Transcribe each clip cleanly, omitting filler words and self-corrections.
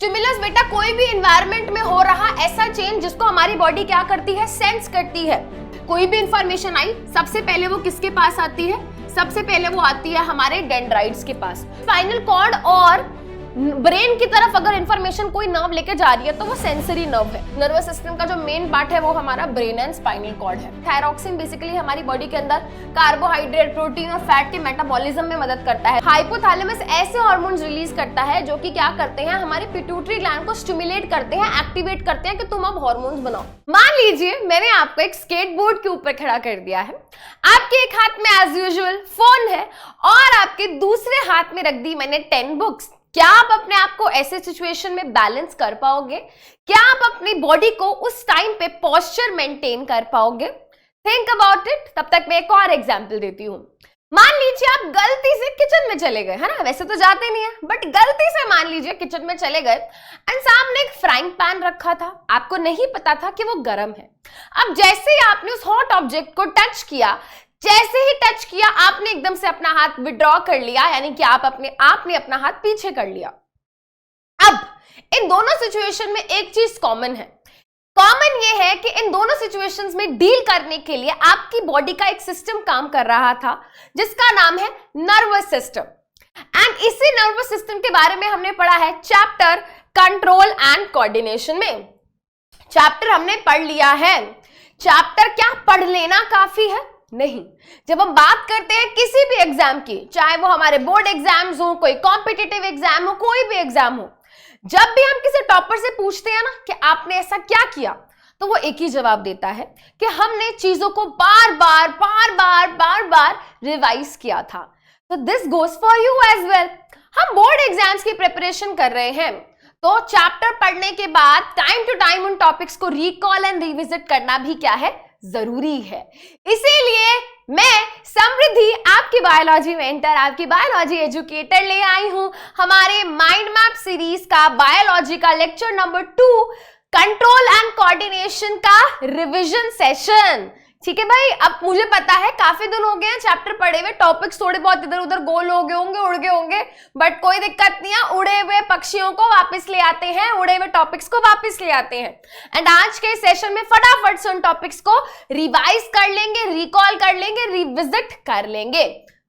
Stimulus बेटा कोई भी एनवायरनमेंट में हो रहा ऐसा चेंज जिसको हमारी बॉडी क्या करती है, सेंस करती है। कोई भी इंफॉर्मेशन आई सबसे पहले वो किसके पास आती है, सबसे पहले वो आती है हमारे डेंड्राइट्स के पास। स्पाइनल कॉर्ड और ब्रेन की तरफ अगर इंफॉर्मेशन कोई नर्व लेके जा रही है तो वो सेंसरी नर्व है। नर्वस सिस्टम का जो मेन पार्ट है वो हमारा ब्रेन एंड स्पाइनल कॉर्ड है। थायरॉक्सिन बेसिकली हमारी बॉडी के अंदर कार्बोहाइड्रेट, प्रोटीन और फैट के मेटाबॉलिज्म में मदद करता है। हाइपोथैलेमस ऐसे हार्मोन्स रिलीज करता है जो कि क्या करते हैं, हमारे पिट्यूटरी ग्लैंड को स्टिमुलेट करते हैं, एक्टिवेट करते हैं कि तुम अब हार्मोन्स बनाओ। मान लीजिए मैंने आपको एक स्केटबोर्ड के ऊपर खड़ा कर दिया है, आपके एक हाथ में एज यूजुअल फोन है और आपके दूसरे हाथ में रख दी मैंने 10 बुक्स। क्या आप अपने आप को ऐसे सिचुएशन में बैलेंस कर पाओगे? क्या आप अपनी बॉडी को उस टाइम पे पोस्चर मेंटेन कर पाओगे? Think about it. तब तक मैं एक और एग्जांपल देती हूँ। मान लीजिए आप गलती से किचन में चले गए, है ना, वैसे तो जाते नहीं है बट गलती से मान लीजिए किचन में चले गए एंड सामने एक फ्राइंग पैन रखा था, आपको नहीं पता था कि वो गर्म है। अब जैसे ही आपने उस हॉट ऑब्जेक्ट को टच किया, जैसे ही टच किया आपने एकदम से अपना हाथ विड्रॉ कर लिया, यानी कि आपने अपना हाथ पीछे कर लिया। अब इन दोनों सिचुएशन में एक चीज कॉमन है। कॉमन ये है कि इन दोनों सिचुएशंस में डील करने के लिए आपकी बॉडी का एक सिस्टम काम कर रहा था जिसका नाम है नर्वस सिस्टम। एंड इसी नर्वस सिस्टम के बारे में हमने पढ़ा है चैप्टर कंट्रोल एंड कोऑर्डिनेशन में। चैप्टर हमने पढ़ लिया है। चैप्टर क्या पढ़ लेना काफी है? नहीं। जब हम बात करते हैं किसी भी एग्जाम की, चाहे वो हमारे बोर्ड एग्जाम्स हो, कोई कॉम्पिटिटिव एग्जाम हो, कोई भी एग्जाम हो, जब भी हम किसी टॉपर से पूछते हैं ना कि आपने ऐसा क्या किया, तो वो एक ही जवाब देता है कि हमने चीजों को बार बार रिवाइज किया था। तो this goes for you as well. हम बोर्ड एग्जाम्स की प्रिपरेशन कर रहे हैं तो चैप्टर पढ़ने के बाद टाइम टू टाइम उन टॉपिक्स को रिकॉल एंड रिविजिट करना भी क्या है, जरूरी है। इसीलिए मैं समृद्धि आपकी बायोलॉजी मेंटर, आपकी बायोलॉजी एजुकेटर ले आई हूं हमारे माइंड मैप सीरीज का बायोलॉजी का lecture number 2 control and coordination का रिवीजन सेशन। ठीक है भाई, अब मुझे पता है काफी दिन हो गए हैं चैप्टर पढ़े हुए, टॉपिक्स थोड़े बहुत इधर उधर गोल हो गए होंगे, उड़ गए होंगे, बट कोई दिक्कत नहीं है, उड़े हुए पक्षियों को वापस ले आते हैं, उड़े हुए टॉपिक्स को वापस ले आते हैं। एंड आज के सेशन में फटाफट से उन टॉपिक्स को रिवाइज कर लेंगे, रिकॉल कर लेंगे, रिविजिट कर लेंगे।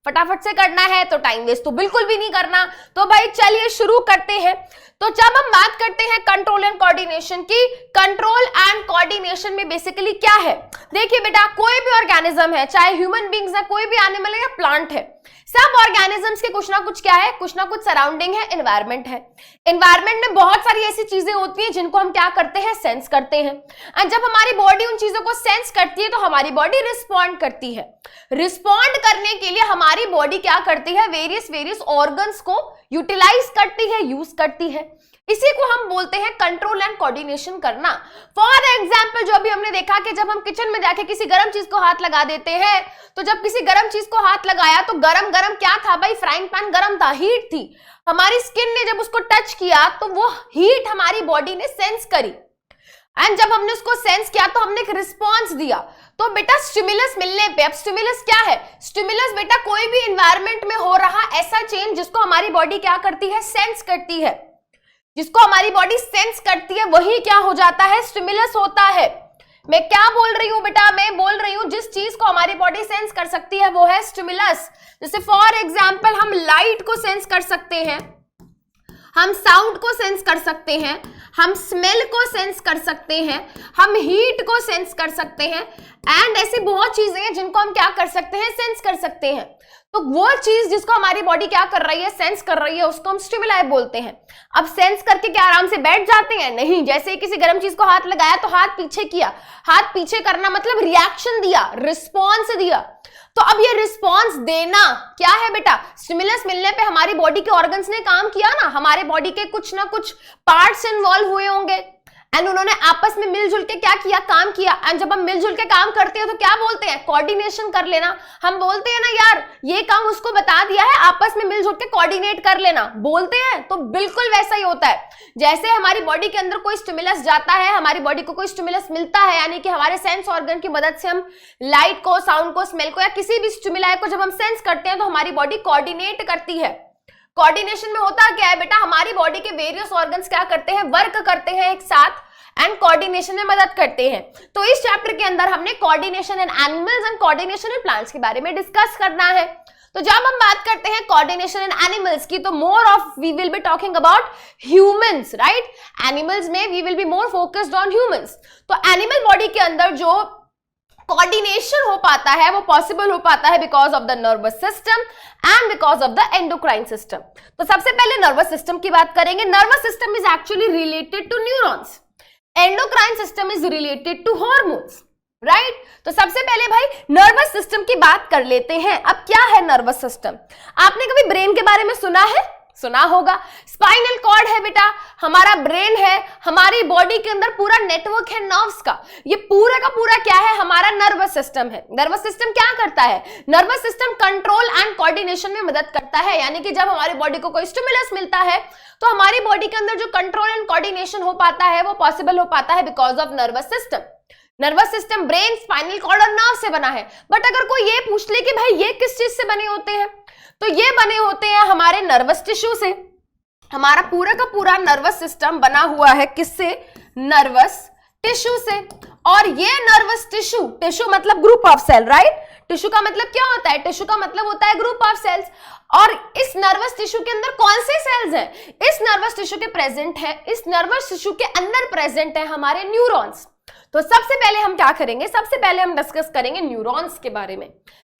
फटाफट से करना है तो टाइम वेस्ट तो बिल्कुल भी नहीं करना। तो भाई चलिए शुरू करते हैं। तो जब हम बात करते हैं कंट्रोल एंड कोऑर्डिनेशन की, कंट्रोल एंड कोऑर्डिनेशन में बेसिकली क्या है, देखिए बेटा कोई भी ऑर्गेनिज्म है, चाहे ह्यूमन बींग्स है, कोई भी एनिमल है या प्लांट है, सब ऑर्गेनिजम्स के कुछ ना कुछ क्या है, कुछ ना कुछ सराउंडिंग है, एनवायरमेंट है। एनवायरमेंट में बहुत सारी ऐसी चीजें होती हैं जिनको हम क्या करते हैं, सेंस करते हैं। और जब हमारी बॉडी उन चीजों को सेंस करती है तो हमारी बॉडी रिस्पॉन्ड करती है। रिस्पॉन्ड करने के लिए हमारी बॉडी क्या करती है, वेरियस ऑर्गन्स को यूटिलाइज करती है, यूज करती है। इसी को हम बोलते हैं कंट्रोल एंड कोऑर्डिनेशन करना। फॉर एग्जाम्पल जो अभी हमने देखा कि जब हम किचन में जाके किसी गर्म चीज को हाथ लगा देते हैं, तो जब किसी गर्म चीज को हाथ लगाया तो गरम क्या था भाई, फ्राइंग पैन गरम था, हीट थी। हमारी स्किन ने जब उसको टच किया तो वो हीट हमारी बॉडी ने सेंस करी, एंड जब हमने उसको सेंस किया तो हमने एक रिस्पॉन्स दिया। तो बेटा स्टिमुलस मिलने पे, अब स्टिमुलस क्या है, स्टिमुलस बेटा कोई भी एनवायरनमेंट में हो रहा ऐसा चेंज जिसको हमारी बॉडी क्या करती है, सेंस करती है। जिसको हमारी बॉडी सेंस करती है वही क्या हो जाता है, स्टिमुलस होता है। मैं क्या बोल रही हूं बेटा, मैं बोल रही हूं जिस चीज को हमारी बॉडी सेंस कर सकती है वो है स्टिमुलस। जैसे फॉर एग्जांपल हम लाइट को सेंस कर सकते हैं, हम साउंड को सेंस कर सकते हैं, हम स्मेल को सेंस कर सकते हैं, हम हीट को सेंस कर सकते हैं, एंड ऐसी बहुत चीजें हैं जिनको हम क्या कर सकते हैं, सेंस कर सकते हैं। तो वो चीज जिसको हमारी बॉडी क्या कर रही है, सेंस कर रही है, उसको हम स्टिमुलाई बोलते हैं। अब सेंस करके क्या आराम से बैठ जाते हैं? नहीं। जैसे ही किसी गर्म चीज को हाथ लगाया तो हाथ पीछे किया, हाथ पीछे करना मतलब रिएक्शन दिया, रिस्पॉन्स दिया। तो अब ये रिस्पॉन्स देना क्या है बेटा, स्टिमुलस मिलने पे हमारी बॉडी के ऑर्गन्स ने काम किया ना, हमारे बॉडी के कुछ ना कुछ पार्ट्स इन्वॉल्व हुए होंगे एंड उन्होंने आपस में मिलजुल के क्या किया, काम किया। एंड जब हम मिलजुल के काम करते हैं तो क्या बोलते हैं, कोऑर्डिनेशन कर लेना। हम बोलते हैं ना यार ये काम उसको बता दिया है, आपस में मिलजुल के कोऑर्डिनेट कर लेना, बोलते हैं। तो बिल्कुल वैसा ही होता है। जैसे हमारी बॉडी के अंदर कोई स्टिमुलस जाता है, हमारी बॉडी को कोई स्टिमुलस मिलता है, यानी कि हमारे सेंस ऑर्गन की मदद से हम लाइट को, साउंड को, स्मेल को या किसी भी स्टिमुलाई को जब हम सेंस करते हैं तो हमारी बॉडी कोऑर्डिनेट करती है। कोऑर्डिनेशन में होता क्या है बेटा, हमारी बॉडी के वेरियस ऑर्गन्स क्या करते हैं, वर्क करते हैं एक साथ एंड कोऑर्डिनेशन में मदद करते हैं। तो इस चैप्टर के अंदर हमने coordination in animals and coordination in plants के बारे में डिस्कस करना है। तो जब हम बात करते हैं कोऑर्डिनेशन इन एनिमल्स की, तो more of we will be talking about humans, right. Animals में we will be more focused on humans. तो एनिमल बॉडी के अंदर जो कोऑर्डिनेशन हो पाता है वो पॉसिबल हो पाता है because of the nervous system and because of the endocrine system. तो सबसे पहले नर्वस सिस्टम की बात करेंगे। Nervous system is actually related to neurons, endocrine system is related to hormones, right. तो सबसे पहले भाई नर्वस सिस्टम की बात कर लेते हैं। अब क्या है नर्वस सिस्टम? आपने कभी ब्रेन के बारे में सुना है? सुना होगा। स्पाइनल कॉर्ड है बेटा, हमारा ब्रेन है, हमारी बॉडी के अंदर पूरा नेटवर्क है नर्व्स का। ये पूरा का पूरा क्या है, हमारा नर्वस सिस्टम है। नर्वस सिस्टम क्या करता है? Nervous system control and coordination में मदद करता है। यानी कि जब हमारी बॉडी को कोई स्टिमुलस मिलता है तो हमारी बॉडी के अंदर जो कंट्रोल एंड कोऑर्डिनेशन हो पाता है वो पॉसिबल हो पाता है because of nervous system. Nervous system brain, spinal cord और नर्व से बना है। बट अगर कोई ये पूछ ले कि भाई ये किस चीज से बने होते हैं, तो ये बने होते हैं हमारे नर्वस टिश्यू से। हमारा पूरा का पूरा नर्वस सिस्टम बना हुआ है किससे? नर्वस टिश्यू से। और ये नर्वस टिश्यू, टिश्यू मतलब group of cell, right. Tissue का मतलब क्या होता है? टिश्यू का मतलब होता है ग्रुप ऑफ सेल्स। और इस नर्वस टिश्यू के अंदर कौन से सेल्स हैं? इस नर्वस टिश्यू के प्रेजेंट है, इस नर्वस टिश्यू के अंदर प्रेजेंट है हमारे न्यूरॉन्स। तो सबसे पहले हम क्या करेंगे? सबसे पहले हम डिस्कस करेंगे न्यूरॉन्स के बारे में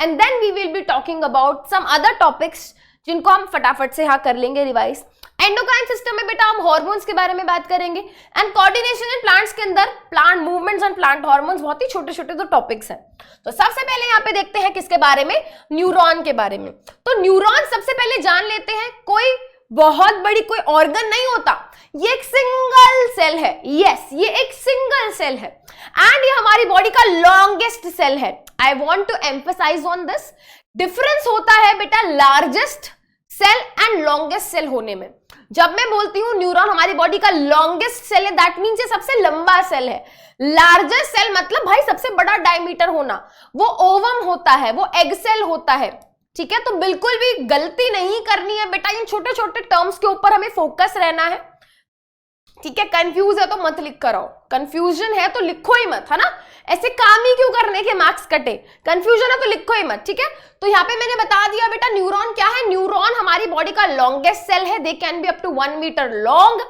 and then we will be talking about some other topics जिनको हम फटाफट से यहाँ कर लेंगे रिवाइज। एंडोक्राइन सिस्टम में बेटा हम हार्मोन्स के बारे में बात करेंगे एंड कोऑर्डिनेशन इन प्लांट्स के अंदर plant movements and plant hormones, बहुत ही छोटे छोटे दो टॉपिक्स हैं। तो सबसे पहले यहाँ पे देखते हैं किसके बारे में? न्यूरॉन के बारे में। तो न्यूरॉन सबसे पहले जान लेते हैं, कोई बहुत बड़ी कोई ऑर्गन नहीं होता, ये एक सिंगल सेल है। यस, ये एक सिंगल सेल है एंड ये हमारी बॉडी का लॉन्गेस्ट सेल है। I want to emphasise on this. Difference होता है बेटा largest cell and longest cell होने में। जब मैं बोलती हूं न्यूरॉन हमारी बॉडी का लॉन्गेस्ट सेल है, दैट मीन्स ये सबसे लंबा सेल है। लार्जेस्ट सेल मतलब भाई सबसे बड़ा डायमीटर होना, वो ओवम होता है, वो एग सेल होता है। ठीक है, तो बिल्कुल भी गलती नहीं करनी है बेटा, इन छोटे छोटे टर्म्स के ऊपर हमें फोकस रहना है। ठीक है, कंफ्यूज है तो मत लिख कर आओ, कंफ्यूजन है तो लिखो ही मत, है ना। ऐसे काम ही क्यों करने के मार्क्स कटे, कंफ्यूजन है तो लिखो ही मत। ठीक है, तो यहाँ पे मैंने बता दिया बेटा न्यूरॉन क्या है। न्यूरॉन हमारी बॉडी का लॉन्गेस्ट सेल है, they can be up to 1 metre long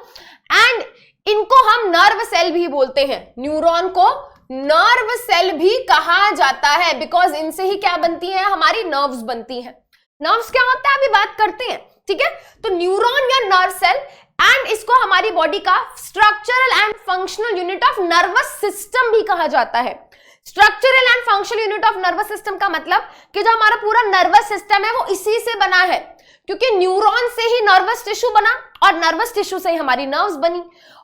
and इनको हम नर्व सेल भी बोलते हैं। न्यूरॉन को नर्व सेल भी कहा जाता है बिकॉज इनसे ही क्या बनती है, हमारी नर्व्स बनती हैं। नर्व्स क्या होता है अभी बात करते हैं। ठीक है, तो न्यूरॉन या नर्व सेल एंड इसको हमारी बॉडी का structural and functional unit of nervous system भी कहा जाता है। Structural and functional unit of nervous system का मतलब कि जो हमारा पूरा नर्वस सिस्टम है वो इसी से बना है, क्योंकि न्यूरॉन से ही नर्वस टिश्यू बना और नर्वस टिश्यू से ही हमारी नर्व्स बनी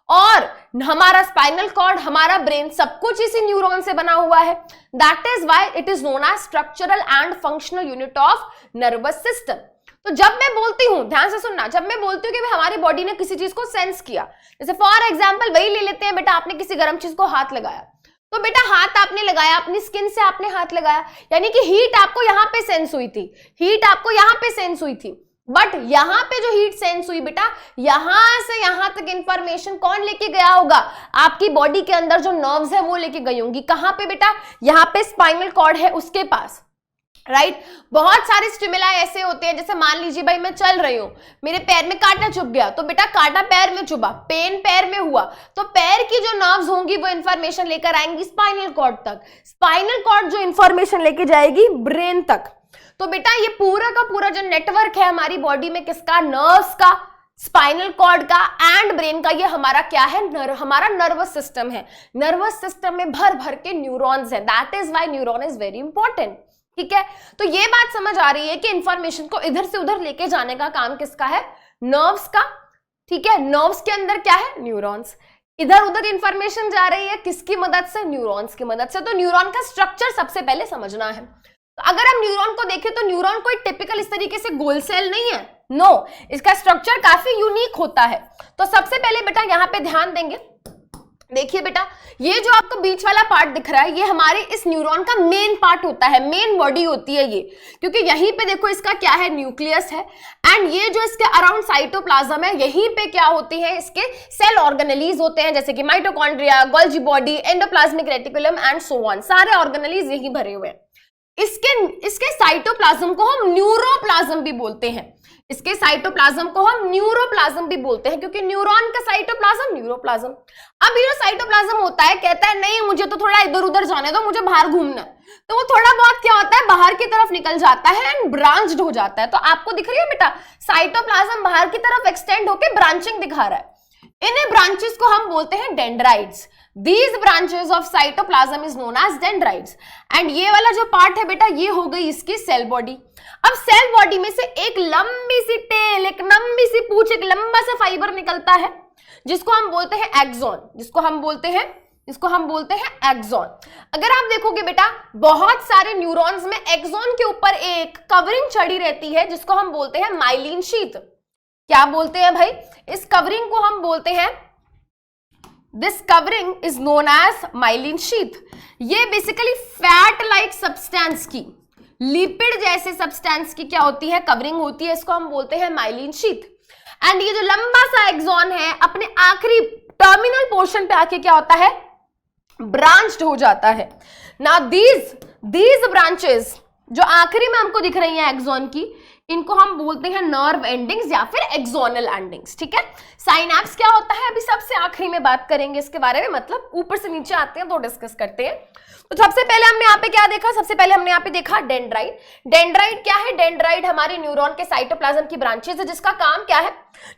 और हमारा स्पाइनल कॉर्ड, हमारा ब्रेन, सब कुछ इसी न्यूरॉन से बना हुआ है। That is why it is known as structural and functional unit of nervous system. तो जब मैं बोलती हूं, ध्यान से सुनना, जब मैं बोलती हूं कि हमारी बॉडी ने किसी चीज को सेंस किया, जैसे फॉर एग्जांपल वही ले लेते हैं बेटा, आपने किसी गर्म चीज को हाथ लगाया, तो बेटा हाथ आपने लगाया, अपनी स्किन से आपने हाथ लगाया, यानी कि हीट आपको यहां पे सेंस हुई थी, हीट आपको यहां पे सेंस हुई थी। बट यहां पे जो हीट सेंस हुई बेटा, यहां से यहां तक इंफॉर्मेशन कौन लेके गया होगा? आपकी बॉडी के अंदर जो नर्व्स है वो लेके गई होंगी। कहां पे बेटा? यहां पे स्पाइनल कॉर्ड है उसके पास, राइट। बहुत सारे स्टिमुलाई ऐसे होते हैं, जैसे मान लीजिए भाई मैं चल रही हूं, मेरे पैर में कांटा चुभ गया, तो बेटा कांटा पैर में चुभा, पेन पैर में हुआ, तो पैर की जो नर्व्स होंगी वो इंफॉर्मेशन लेकर आएंगी स्पाइनल कॉर्ड तक, स्पाइनल कॉर्ड जो इंफॉर्मेशन लेके जाएगी ब्रेन तक। तो बेटा ये पूरा का पूरा जो नेटवर्क है हमारी बॉडी में, किसका? नर्व्स का, स्पाइनल कॉर्ड का एंड ब्रेन का, ये हमारा क्या है? हमारा नर्वस सिस्टम है। नर्वस सिस्टम में भर भर के न्यूरॉन्स है, that is why neuron is very important. ठीक है, तो ये बात समझ आ रही है कि इंफॉर्मेशन को इधर से उधर लेके जाने का काम किसका है? नर्व्स का। ठीक है, नर्व्स के अंदर क्या है? न्यूरॉन्स। इधर उधर इंफॉर्मेशन जा रही है किसकी मदद से? न्यूरॉन्स की मदद से। तो न्यूरॉन का स्ट्रक्चर सबसे पहले समझना है। तो अगर हम न्यूरॉन को देखें तो न्यूरॉन कोई टिपिकल इस तरीके से गोल सेल नहीं है, नो, इसका स्ट्रक्चर काफी यूनिक होता है। तो सबसे पहले बेटा यहाँ पे ध्यान देंगे, देखिए बेटा, ये जो आपको बीच वाला पार्ट दिख रहा है, ये हमारे इस न्यूरॉन का मेन पार्ट होता है, मेन बॉडी होती है ये, क्योंकि यहीं पे देखो इसका क्या है, न्यूक्लियस है, एंड ये जो इसके अराउंड साइटोप्लाज्म है, यहीं पे क्या होती है, इसके सेल ऑर्गेनेलीज होते हैं, जैसे कि mitochondria, Golgi body, endoplasmic reticulum and so on, सारे ऑर्गेनेलीज यही भरे हुए हैं। इसके साइटोप्लाज्म को हम न्यूरोप्लाज्म भी बोलते हैं, इसके साइटोप्लाज्म को हम न्यूरोप्लाज्म भी बोलते हैं, क्योंकि न्यूरॉन का साइटोप्लाज्म न्यूरोप्लाज्म। अब ये जो साइटोप्लाज्म होता है, कहता है नहीं मुझे तो थोड़ा इधर उधर जाने दो, मुझे बाहर घूमना है, तो वो थोड़ा बहुत क्या होता है, बाहर की तरफ निकल जाता है एंड ब्रांच्ड हो जाता है। तो आपको दिख रही है बेटा, साइटोप्लाज्म बाहर की तरफ एक्सटेंड होकर ब्रांचिंग दिखा रहा है। इन्हें ब्रांचेस को हम बोलते हैं dendrites. These branches of cytoplasm is known as dendrites. And ये वाला जो पार्ट है बेटा, ये हो गई इसकी सेल बॉडी। अब सेल बॉडी में से एक लंबी सी टेल, एक लंबी सी पूंछ, एक लंबा सा फाइबर निकलता है, जिसको हम बोलते हैं एक्सॉन, जिसको हम बोलते हैं एक्सॉन। अगर आप देखोगे बेटा, बहुत सारे न्यूरॉन्स में एक्सॉन के ऊपर एक कवरिंग चढ़ी रहती है, जिसको हम बोलते हैं माइलिन शीथ। क्या बोलते हैं भाई, इस कवरिंग को हम बोलते हैं, this covering is known as myelin sheath. ये बेसिकली फैट लाइक सब्सटेंस की, लिपिड जैसे सब्सटेंस की क्या होती है, कवरिंग होती है, इसको हम बोलते हैं माइलिन शीथ। एंड ये जो लंबा सा एक्सॉन है, अपने आखिरी टर्मिनल पोर्शन पे आके क्या होता है, ब्रांच्ड हो जाता है। नाउ दीज ब्रांचेस जो आखिरी में हमको दिख रही हैं एक्सॉन की, इनको हम बोलते हैं नर्व एंडिंग्स या फिर एक्सोनल एंडिंग्स। ठीक है, साइनैप्स क्या होता है अभी सबसे आखिरी में बात करेंगे इसके बारे में, मतलब ऊपर से नीचे आते हैं तो डिस्कस करते हैं। तो सबसे पहले हमने यहाँ पे क्या देखा, सबसे पहले हमने यहाँ पे देखा डेंड्राइट। डेंड्राइट क्या है, डेंड्राइट हमारे न्यूरॉन के साइटोप्लाज्म की ब्रांचेस है, जिसका काम क्या है,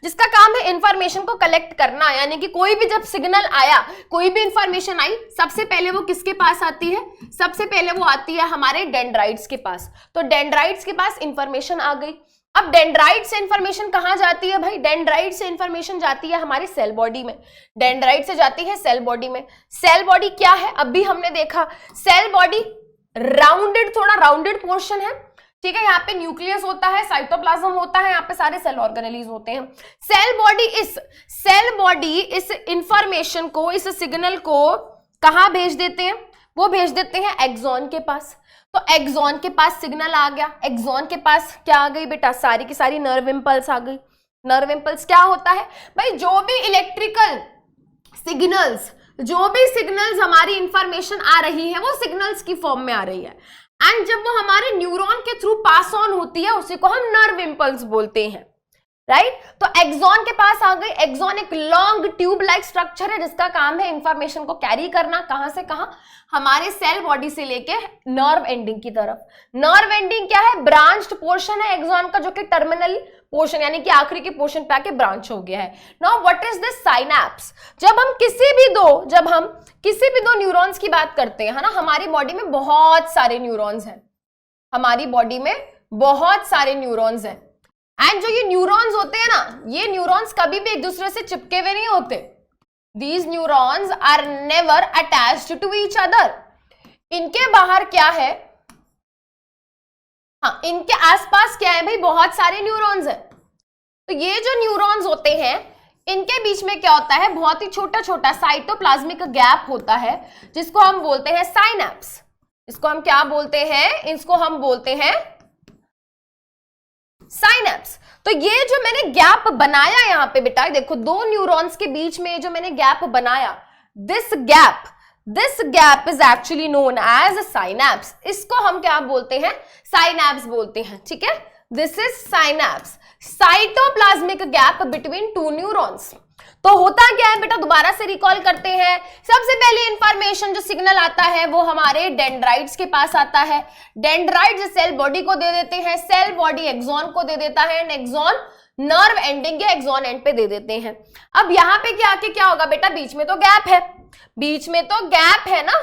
जिसका काम है इंफॉर्मेशन को कलेक्ट करना। यानी कि कोई भी जब सिग्नल आया, कोई भी इंफॉर्मेशन आई, सबसे पहले वो किसके पास आती है, सबसे पहले वो आती है हमारे डेंड्राइट्स के पास। तो डेंड्राइट्स के पास इंफॉर्मेशन आ गई। अब डेंड्राइट से इंफॉर्मेशन कहां जाती है भाई, डेंड्राइट से इंफॉर्मेशन जाती है हमारी सेल बॉडी में, डेंड्राइट से जाती है सेल बॉडी में। सेल बॉडी क्या है, अभी हमने देखा, सेल बॉडी राउंडेड, थोड़ा राउंडेड पोर्शन है। ठीक है, यहाँ पे न्यूक्लियस होता है, साइटोप्लाज्म होता है, यहाँ पे सारे सेल ऑर्गेनेलीज होते हैं। सेल बॉडी इस इंफॉर्मेशन को, इस सिग्नल को कहां भेज देते हैं, वो भेज देते हैं एक्सॉन के पास। तो एक्सॉन के पास सिग्नल आ गया, एक्सॉन के पास क्या आ गई बेटा, सारी की सारी नर्व इंपल्स आ गई। नर्व इंपल्स क्या होता है भाई, जो भी इलेक्ट्रिकल सिग्नल्स, जो भी सिग्नल्स हमारी इंफॉर्मेशन आ रही है, वो सिग्नल्स की फॉर्म में आ रही है, एंड जब वो हमारे न्यूरॉन के थ्रू पास ऑन होती है, उसी को हम नर्व इंपल्स बोलते हैं, राइट। तो एक्सॉन के पास आ गई। एक्सॉन एक लॉन्ग ट्यूब लाइक स्ट्रक्चर है, जिसका काम है इंफॉर्मेशन को कैरी करना, कहां से कहां, हमारे सेल बॉडी से लेके नर्व एंडिंग की तरफ। नर्व एंडिंग क्या है, ब्रांच्ड पोर्शन है एक्सॉन का, जो कि टर्मिनल पोर्शन यानी कि आखिरी के पोर्शन पे आके ब्रांच हो गया है। Now what is this synapse. जब हम किसी भी दो न्यूरॉन्स की बात करते हैं, है ना, हमारी बॉडी में बहुत सारे न्यूरॉन्स हैं, हमारी बॉडी में बहुत सारे न्यूरॉन्स हैं, एंड जो ये न्यूरॉन्स होते हैं ना, ये न्यूरॉन्स कभी भी एक दूसरे से चिपके हुए नहीं होते। These neurons are never attached to each other. इनके बाहर क्या है, हाँ, इनके आसपास क्या है भाई, बहुत सारे न्यूरॉन्स हैं। तो ये जो न्यूरॉन्स होते हैं, इनके बीच में क्या होता है, बहुत ही छोटा छोटा साइटोप्लाज्मिक गैप होता है, जिसको हम बोलते हैं साइनैप्स। इसको हम क्या बोलते हैं, इसको हम बोलते हैं साइनैप्स। तो ये जो मैंने गैप बनाया यहाँ पे बेटा, देखो दो न्यूरॉन्स के बीच में जो मैंने गैप बनाया, this gap is actually known as synapse. इसको हम क्या बोलते हैं, साइनैप्स बोलते हैं। ठीक है, this is synapse, cytoplasmic gap between two neurons. तो होता क्या है बेटा, दोबारा से रिकॉल करते हैं। सबसे पहले इंफॉर्मेशन जो सिग्नल आता है वो हमारे डेंड्राइट्स के पास आता है, डेंड्राइट्स सेल बॉडी को दे देते हैं, सेल बॉडी एक्सॉन को दे देता है, एंड एक्सॉन नर्व एंडिंग या एक्सॉन एंड पे दे देते हैं। अब यहाँ पे क्या आके क्या होगा बेटा, बीच में तो गैप है, बीच में तो गैप है ना,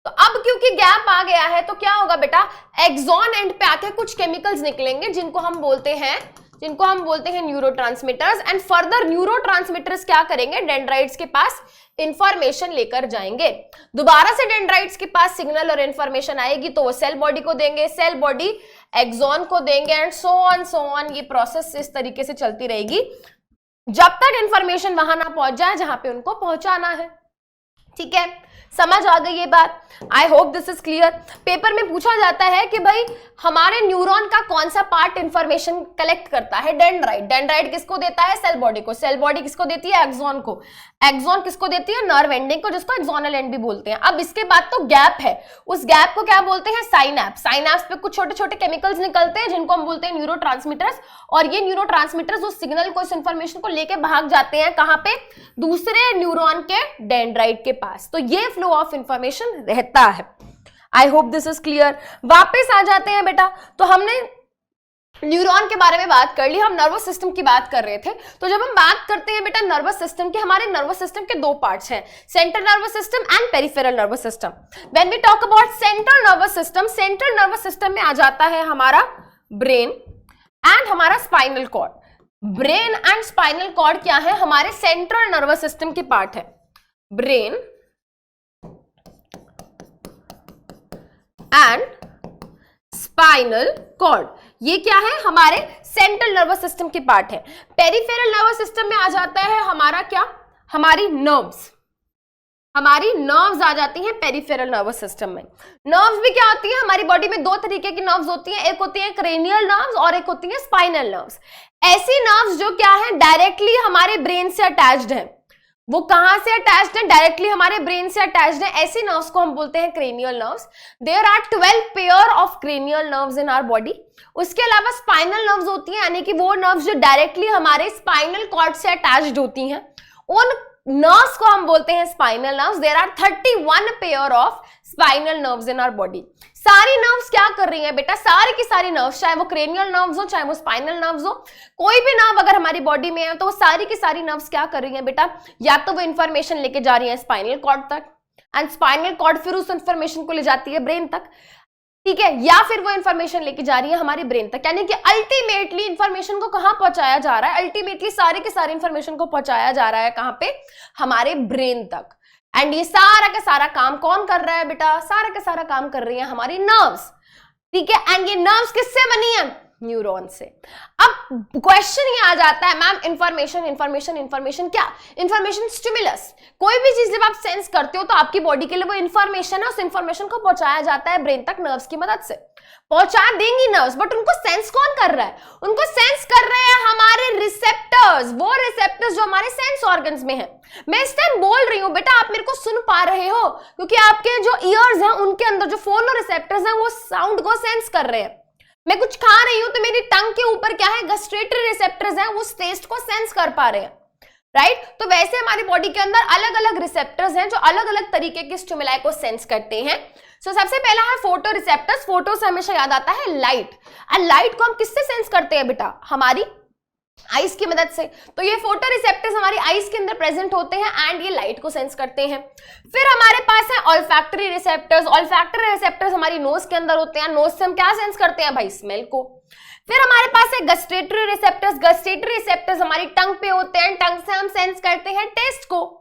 तो अब क्योंकि गैप आ गया है तो क्या होगा बेटा, एक्सॉन एंड पे आके कुछ केमिकल्स निकलेंगे, जिनको हम बोलते हैं न्यूरोट्रांसमीटर्स, एंड फर्दर न्यूरोट्रांसमीटर्स क्या करेंगे, डेंड्राइट्स के पास इंफॉर्मेशन लेकर जाएंगे। दोबारा से डेंड्राइट्स के पास सिग्नल और इंफॉर्मेशन आएगी तो वो सेल बॉडी को देंगे, सेल बॉडी एक्सॉन को देंगे, एंड सो ऑन। ये प्रोसेस इस तरीके से चलती रहेगी जब तक इंफॉर्मेशन वहां ना पहुंच जाए जहां पे उनको पहुंचाना है। ठीक है, समझ आ गई ये बात? I hope this is clear. Paper में पूछा जाता है कि भाई हमारे न्यूरॉन का कौन सा पार्ट इंफॉर्मेशन कलेक्ट करता है? डेंड्राइट। डेंड्राइट किसको देता है? सेल बॉडी को। सेल बॉडी किसको देती है? एक्सॉन को। एक्सॉन किसको देती है? नर्व एंडिंग को, जिसको एक्सोनल एंड भी बोलते हैं। अब इसके बाद तो गैप है, उस गैप को क्या बोलते हैं? साइनैप्स। साइनैप्स पे कुछ छोटे छोटे केमिकल्स निकलते हैं जिनको हम बोलते हैं न्यूरोट्रांसमीटर्स, और ये न्यूरोट्रांसमीटर्स उस सिग्नल को, इस इंफॉर्मेशन को लेके भाग जाते हैं कहां पे? दूसरे न्यूरॉन के डेंड्राइट के पास। तो ये फ्लो ऑफ इंफॉर्मेशन रहता है। I hope this is clear. वापस आ जाते हैं बेटा, तो हमने न्यूरॉन के बारे में बात कर ली, हम नर्वस सिस्टम की बात कर रहे थे। तो जब हम बात करते हैं बेटा नर्वस सिस्टम के, हमारे नर्वस सिस्टम के दो पार्ट्स हैं, central nervous system and peripheral nervous system. When we talk about central nervous system, central nervous system में आ जाता है हमारा ब्रेन एंड हमारा spinal cord. Brain and spinal cord क्या है? हमारे सेंट्रल नर्वस सिस्टम के पार्ट है। ब्रेन एंड स्पाइनल कॉर्ड, ये क्या है? हमारे सेंट्रल नर्वस सिस्टम के पार्ट है। पेरिफेरल नर्वस सिस्टम में आ जाता है हमारा क्या? हमारी नर्व्स। हमारी नर्व्स आ जाती हैं पेरिफेरल नर्वस सिस्टम में। नर्व्स भी क्या होती है? हमारी बॉडी में दो तरीके की नर्व्स होती हैं, एक होती है क्रेनियल नर्व्स और एक होती है स्पाइनल नर्व्स। ऐसी नर्व्स जो क्या है? डायरेक्टली हमारे ब्रेन से अटैच्ड है। वो कहां से अटैच्ड है? डायरेक्टली हमारे ब्रेन से अटैच्ड है। ऐसी नर्व्स को हम बोलते हैं cranial nerves. There are 12 pair of cranial nerves in our body. उसके अलावा स्पाइनल नर्व्स होती हैं, यानी कि वो नर्व्स जो डायरेक्टली हमारे स्पाइनल कॉर्ड से अटैच्ड होती हैं, उन नर्व्स को हम बोलते हैं spinal nerves. There are 31 pair of spinal nerves in our body. सारी नर्व्स क्या कर रही हैं बेटा? सारी की सारी नर्व्स, चाहे वो क्रेनियल नर्व्स हो चाहे वो स्पाइनल नर्व्स हो, कोई भी नर्व अगर हमारी बॉडी में है तो वो सारी की सारी नर्व्स क्या कर रही हैं बेटा? या तो वो इंफॉर्मेशन लेके जा रही है स्पाइनल कॉर्ड तक, एंड स्पाइनल कॉर्ड फिर उस इंफॉर्मेशन को ले जाती है ब्रेन तक, ठीक है, या फिर वो इंफॉर्मेशन लेके जा रही है हमारे ब्रेन तक। यानी कि अल्टीमेटली इंफॉर्मेशन को कहां पहुंचाया जा रहा है? अल्टीमेटली सारे के सारे इंफॉर्मेशन को पहुंचाया जा रहा है कहां पे? हमारे ब्रेन तक। एंड ये सारा का सारा काम कौन कर रहा है बेटा? सारा का सारा काम कर रही है हमारी नर्व्स, ठीक है। एंड ये नर्व्स किससे बनी है? न्यूरॉन से। अब क्वेश्चन ये आ जाता है, मैम इंफॉर्मेशन इंफॉर्मेशन इंफॉर्मेशन क्या? Information stimulus. कोई भी चीज जब आप सेंस करते हो तो आपकी बॉडी के लिए वो इंफॉर्मेशन है, उस इंफॉर्मेशन को पहुंचाया जाता है ब्रेन तक नर्व्स की मदद से। पहुंचा देंगी नर्व्स, बट उनको सेंस कौन कर रहा है? उनको सेंस कर रहे हैं हमारे रिसेप्टर्स, वो रिसेप्टर्स जो हमारे सेंस ऑर्गन्स में है। मैं इस टाइम बोल रही हूं बेटा, आप मेरे को सुन पा रहे हो, क्योंकि आपके जो ईयर्स हैं उनके अंदर जो फोनो रिसेप्टर्स हैं वो साउंड को सेंस कर रहे हैं। मैं कुछ खा रही हूं तो मेरी टंग के ऊपर क्या है? गस्ट्रेटरी रिसेप्टर्स हैं, वो टेस्ट को सेंस कर पा रहे हैं, राइट। तो वैसे हमारी बॉडी के अंदर अलग अलग रिसेप्टर्स हैं जो अलग अलग तरीके के स्टिमुलाई को सेंस करते हैं। सो सबसे पहला है फोटो रिसेप्टर्स। फोटो से हमेशा याद आता है लाइट, एंड लाइट को हम किससे सेंस करते हैं बेटा? हमारी आइस की मदद से। तो ये फोटो रिसेप्टर्स हमारी आइस के अंदर प्रेजेंट होते हैं एंड ये लाइट को सेंस करते हैं। फिर हमारे पास है ऑल्फैक्टरी रिसेप्टर्स। ऑल्फैक्टरी रिसेप्टर्स हमारी नोज के अंदर होते हैं। नोज से हम क्या सेंस करते हैं भाई? स्मेल को। फिर हमारे पास है गस्ट्रेटरी रिसेप्टर्स। गस्ट्रेटरी रिसेप्टर्स हमारी टंग पे होते हैं, टंग से हम सेंस करते हैं टेस्ट को।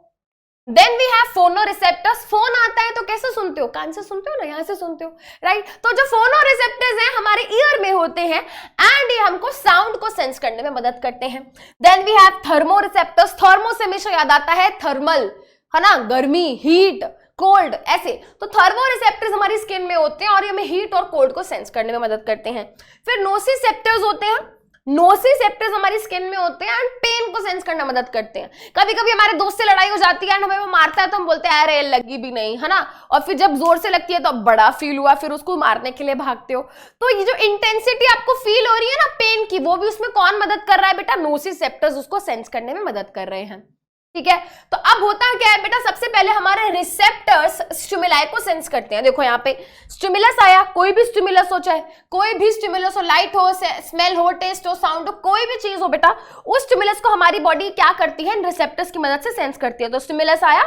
देन वी हैव फोनो रिसेप्टर्स। फोन आता है तो कैसे सुनते हो? कान से सुनते हो ना, यहां से सुनते हो, राइट। तो जो फोनो रिसेप्टर्स हैं हमारे ईयर में होते हैं एंड ये हमको साउंड को सेंस करने में मदद करते हैं। Then we have thermo receptors. Thermo से हमेशा याद आता है थर्मल, है ना, गर्मी, हीट, कोल्ड, ऐसे। तो थर्मो रिसेप्टर्स हमारी स्किन में होते हैं और ये हमें हीट और कोल्ड को सेंस करने में मदद करते हैं। फिर नोसिसेप्टर्स होते हैं। नोसिसेप्टर्स हमारी स्किन में होते हैं एंड पेन को सेंस करना मदद करते हैं। कभी कभी हमारे दोस्त से लड़ाई हो जाती है एंड हमें वो मारता है तो हम बोलते हैं अरे लगी भी नहीं, है ना, और फिर जब जोर से लगती है तो बड़ा फील हुआ, फिर उसको मारने के लिए भागते हो। तो ये जो इंटेंसिटी आपको फील हो रही है ना पेन की, वो भी उसमें कौन मदद कर रहा है बेटा? नोसिसेप्टर्स उसको सेंस करने में मदद कर रहे हैं, ठीक है। तो अब होता क्या है बेटा? सबसे पहले हमारे रिसेप्टर्स स्टिमुलाई को सेंस करते हैं। देखो यहाँ पे स्टिमुलस आया, कोई भी स्टिमुलस हो, चाहे कोई भी स्टिमुलस हो, लाइट हो, स्मेल हो, टेस्ट हो, साउंड हो, कोई भी चीज हो बेटा, उस स्टिमुलस को हमारी बॉडी क्या करती है? रिसेप्टर्स की मदद से सेंस करती है। तो स्टिमुलस आया,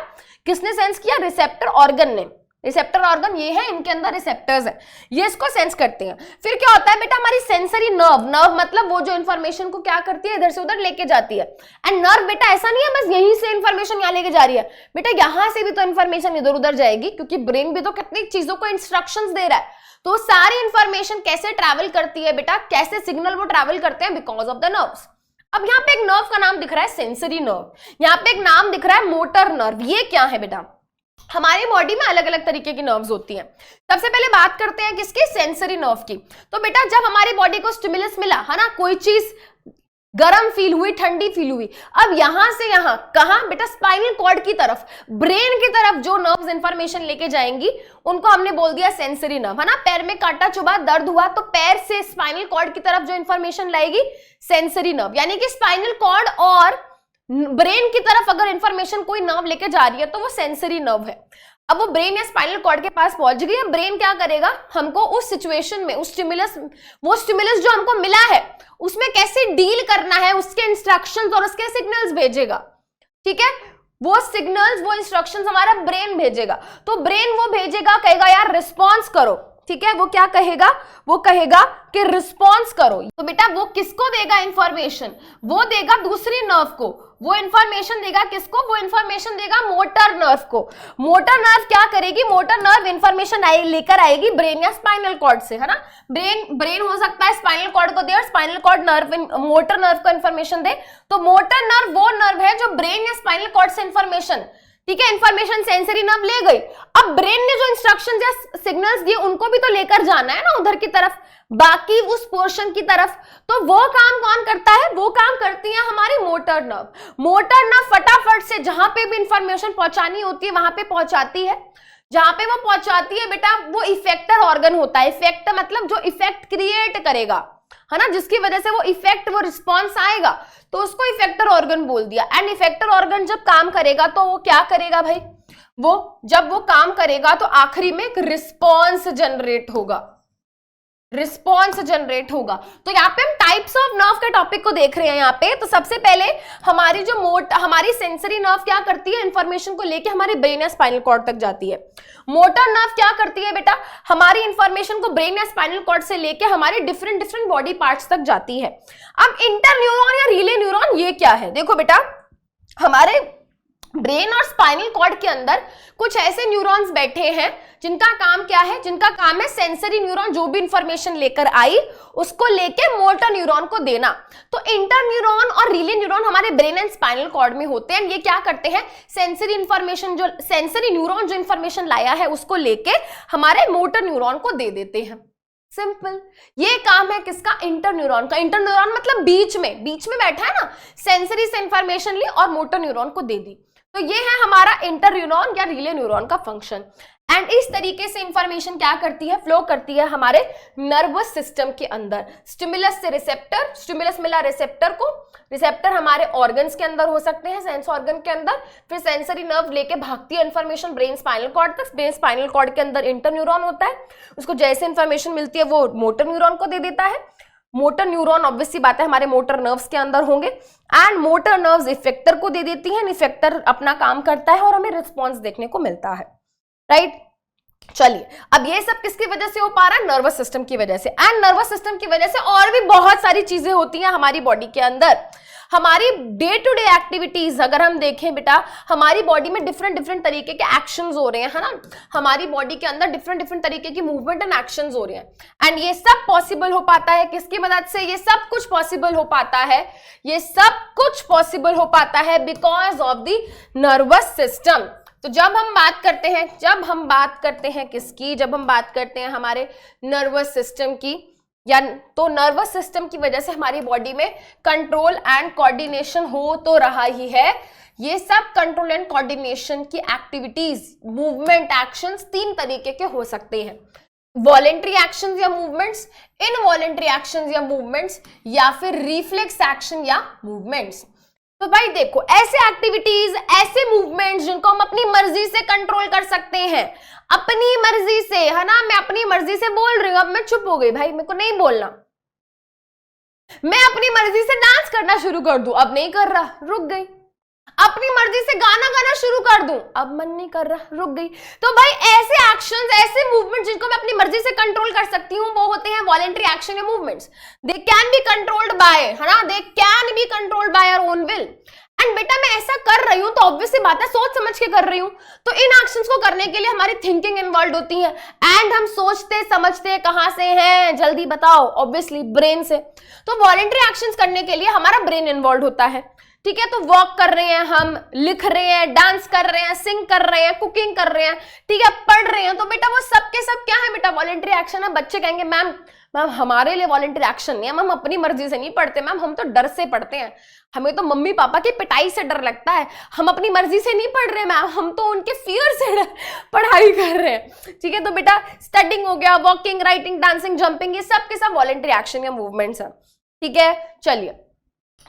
किसने सेंस किया? रिसेप्टर ऑर्गन ने। रिसेप्टर ऑर्गन ये है, इनके अंदर रिसेप्टर्स है, ये इसको सेंस करते हैं। फिर क्या होता है बेटा? हमारी सेंसरी नर्व। नर्व मतलब वो जो इन्फॉर्मेशन को क्या करती है? इधर से उधर लेके जाती है। एंड नर्व बेटा ऐसा नहीं है बस यहीं से इन्फॉर्मेशन यहाँ लेके जा रही है बेटा, यहाँ से भी तो इन्फॉर्मेशन इधर उधर जाएगी, क्योंकि ब्रेन भी तो कितनी चीजों को इंस्ट्रक्शंस दे रहा है। तो सारी इंफॉर्मेशन कैसे ट्रैवल करती है बेटा? कैसे सिग्नल वो ट्रैवल करते हैं? Because of the nerves. अब यहाँ पे एक नर्व का नाम दिख रहा है सेंसरी नर्व, यहाँ पे एक नाम दिख रहा है मोटर नर्व। ये क्या है बेटा? हमारी बॉडी में अलग अलग तरीके की नर्व्स होती हैं। सबसे पहले बात करते हैं किसकी, सेंसरी नर्व की। तो बेटा जब हमारी बॉडी को स्टिमुलस मिला है ना, कोई चीज गरम फील हुई, ठंडी फील हुई, अब यहां से यहां कहां बेटा, स्पाइनल कॉर्ड की तरफ, ब्रेन की तरफ जो नर्व्स इंफॉर्मेशन लेके जाएंगी उनको हमने बोल दिया सेंसरी नर्व, है ना। पैर में कांटा चुभा, दर्द हुआ तो पैर से स्पाइनल कॉर्ड की तरफ जो इंफॉर्मेशन लाएगी सेंसरी नर्व, यानी कि स्पाइनल कॉर्ड और ब्रेन की तरफ अगर इंफॉर्मेशन कोई नर्व लेके जा रही है तो वो सेंसरी नर्व है। अब वो ब्रेन या स्पाइनल कॉर्ड के पास पहुंच गई है, ब्रेन क्या करेगा, हमको उस सिचुएशन में उस स्टिमुलस, वो स्टिमुलस जो हमको मिला है उसमें कैसे डील करना है, उसके इंस्ट्रक्शंस और उसके सिग्नल्स भेजेगा, ठीक है। वो सिग्नल्स, वो इंस्ट्रक्शंस हमारा ब्रेन भेजेगा, तो ब्रेन वो भेजेगा, कहेगा यार रिस्पॉन्स करो, ठीक है। वो क्या कहेगा, वो कहेगा कि रिस्पॉन्स करो। तो बेटा वो किसको देगा इंफॉर्मेशन, वो देगा दूसरी नर्व को, वो इंफॉर्मेशन देगा किसको, वो इंफॉर्मेशन देगा मोटर नर्व को। मोटर नर्व क्या करेगी, मोटर नर्व इंफॉर्मेशन लेकर आएगी ब्रेन या स्पाइनल कॉर्ड से, है ना। ब्रेन हो सकता है स्पाइनल कॉर्ड को दे और spinal cord nerve motor nerve को इंफॉर्मेशन दे। तो मोटर नर्व वो नर्व है जो ब्रेन या स्पाइनल कॉर्ड से इंफॉर्मेशन, ठीक है, इंफॉर्मेशन सेंसरी नर्व ले गई। अब ब्रेन ने जो इंस्ट्रक्शंस या सिग्नल्स दिए उनको भी तो लेकर जाना है ना उधर की तरफ, बाकी उस पोर्शन की तरफ। तो वो काम कौन करता है, वो काम करती है हमारी मोटर नर्व। मोटर नर्व फटाफट से जहां पे भी इंफॉर्मेशन पहुंचानी होती है वहां पे पहुंचाती है। जहां पे वो पहुंचाती है बेटा वो इफेक्टर ऑर्गन होता है। इफेक्ट मतलब जो इफेक्ट क्रिएट करेगा, है ना, जिसकी वजह से वो इफेक्ट, वो रिस्पॉन्स आएगा, तो उसको इफेक्टर ऑर्गन बोल दिया। एंड इफेक्टर ऑर्गन जब काम करेगा तो वो क्या करेगा भाई, वो जब वो काम करेगा तो आखिरी में एक रिस्पॉन्स जनरेट होगा, रिस्पॉन्स जनरेट होगा। तो यहाँ पे हम टाइप्स ऑफ नर्व के टॉपिक को देख रहे हैं यहाँ पे। तो सबसे पहले हमारी जो हमारी सेंसरी नर्व क्या करती है, इंफॉर्मेशन को लेके हमारे ब्रेन या स्पाइनल कॉर्ड तक जाती है। मोटर नर्व क्या करती है बेटा, हमारी इंफॉर्मेशन को ब्रेन या स्पाइनल कॉर्ड से लेके हमारे डिफरेंट बॉडी पार्ट्स तक जाती है। अब इंटरन्यूरॉन या रिले न्यूरॉन ये क्या है, देखो बेटा हमारे ब्रेन और स्पाइनल कॉर्ड के अंदर कुछ ऐसे न्यूरॉन्स बैठे हैं जिनका काम क्या है, जिनका काम है सेंसरी न्यूरॉन जो भी इंफॉर्मेशन लेकर आई उसको लेके मोटर न्यूरॉन को देना। तो इंटर न्यूरॉन और रिले न्यूरॉन हमारे ब्रेन एंड स्पाइनल कॉर्ड में होते हैं। ये क्या करते हैं, सेंसरी इंफॉर्मेशन, जो सेंसरी न्यूरॉन जो इंफॉर्मेशन लाया है उसको लेके हमारे मोटर न्यूरॉन को दे देते हैं। सिंपल, ये काम है किसका, इंटर न्यूरॉन का। इंटर न्यूरॉन मतलब बीच में बैठा है ना, सेंसरी से इंफॉर्मेशन ली और मोटर न्यूरॉन को दे दी। तो ये है हमारा इंटर न्यूरॉन या रिले न्यूरॉन का फंक्शन। एंड इस तरीके से इंफॉर्मेशन क्या करती है, फ्लो करती है हमारे नर्वस सिस्टम के अंदर। स्टिमुलस से रिसेप्टर, स्टिमुलस मिला रिसेप्टर को, रिसेप्टर हमारे ऑर्गन्स के अंदर हो सकते हैं, सेंस ऑर्गन के अंदर, फिर सेंसरी नर्व लेके भागती है इंफॉर्मेशन ब्रेन स्पाइनल कॉर्ड तक। ब्रेन स्पाइनल कॉर्ड के अंदर इंटर न्यूरॉन होता है, उसको जैसे इंफॉर्मेशन मिलती है वो मोटर न्यूरॉन को दे देता है। मोटर न्यूरॉन ऑब्वियसली बात है हमारे मोटर नर्व्स के अंदर होंगे एंड मोटर नर्व्स इफेक्टर को दे देती हैं। इफेक्टर अपना काम करता है और हमें रिस्पॉन्स देखने को मिलता है, राइट। चलिए, अब ये सब किसकी वजह से हो पा रहा है, नर्वस सिस्टम की वजह से। एंड नर्वस सिस्टम की वजह से और भी बहुत सारी चीजें होती हैं हमारी बॉडी के अंदर। हमारी डे टू डे एक्टिविटीज अगर हम देखें बेटा, हमारी बॉडी में डिफरेंट तरीके के एक्शंस हो रहे हैं, है ना। हमारी बॉडी के अंदर डिफरेंट तरीके की मूवमेंट एंड एक्शंस हो रहे हैं। एंड ये सब पॉसिबल हो पाता है किसकी मदद से, ये सब कुछ पॉसिबल हो पाता है, ये सब कुछ पॉसिबल हो पाता है because of the nervous system. तो जब हम बात करते हैं किसकी, जब हम बात करते हैं हमारे नर्वस सिस्टम की, या तो नर्वस सिस्टम की वजह से हमारी बॉडी में कंट्रोल एंड कोऑर्डिनेशन हो तो रहा ही है। ये सब कंट्रोल एंड कोऑर्डिनेशन की एक्टिविटीज, मूवमेंट, एक्शंस 3 तरीके के हो सकते हैं, वॉलेंट्री एक्शंस या मूवमेंट्स, इनवॉलेंट्री एक्शंस या मूवमेंट्स, या फिर रिफ्लेक्स एक्शन या मूवमेंट्स। तो भाई देखो, ऐसे एक्टिविटीज, ऐसे मूवमेंट्स जिनको हम अपनी मर्जी से कंट्रोल कर सकते हैं, अपनी मर्जी से, है ना। मैं अपनी मर्जी से बोल रही हूं, अब मैं चुप हो गई भाई, मेरे को नहीं बोलना। मैं अपनी मर्जी से डांस करना शुरू कर दूं, अब नहीं कर रहा, रुक गई। अपनी मर्जी से गाना गाना शुरू कर दूं, अब मन नहीं कर रहा, रुक गई। तो भाई ऐसे एक्शंस, ऐसे मूवमेंट जिनको मैं अपनी मर्जी से कंट्रोल कर सकती हूँ वो होते हैं वॉलेंट्री एक्शन या movements. They can be controlled by, है ना, they can be controlled by our own will. And बेटा मैं ऐसा कर रही हूं तो ऑब्वियसली बात है सोच समझ के कर रही हूं, तो इन एक्शंस को करने के लिए हमारी थिंकिंग इन्वॉल्व होती है। एंड हम सोचते समझते कहां से हैं, जल्दी बताओ, ऑब्वियसली ब्रेन से। तो वॉलेंट्री एक्शंस करने के लिए हमारा ब्रेन इन्वॉल्व होता है। ठीक है, तो वॉक कर रहे हैं, हम लिख रहे हैं, डांस कर रहे हैं, सिंग कर रहे हैं, कुकिंग कर रहे हैं, ठीक है, पढ़ रहे हैं, तो बेटा वो सब के सब क्या है बेटा, वॉलंटरी एक्शन है। बच्चे कहेंगे मैम हमारे लिए वॉलंटरी एक्शन नहीं है, मैम अपनी मर्जी से नहीं पढ़ते, मैम हम तो डर से पढ़ते हैं, हमें तो मम्मी पापा की पिटाई से डर लगता है, हम अपनी मर्जी से नहीं पढ़ रहे मैम, हम तो उनके फियर से पढ़ाई कर रहे हैं। ठीक है, तो बेटा स्टडिंग हो गया, वॉकिंग, राइटिंग, डांसिंग, जंपिंग, ये सब के सब वॉलंटरी एक्शन या मूवमेंट्स है। ठीक है, चलिए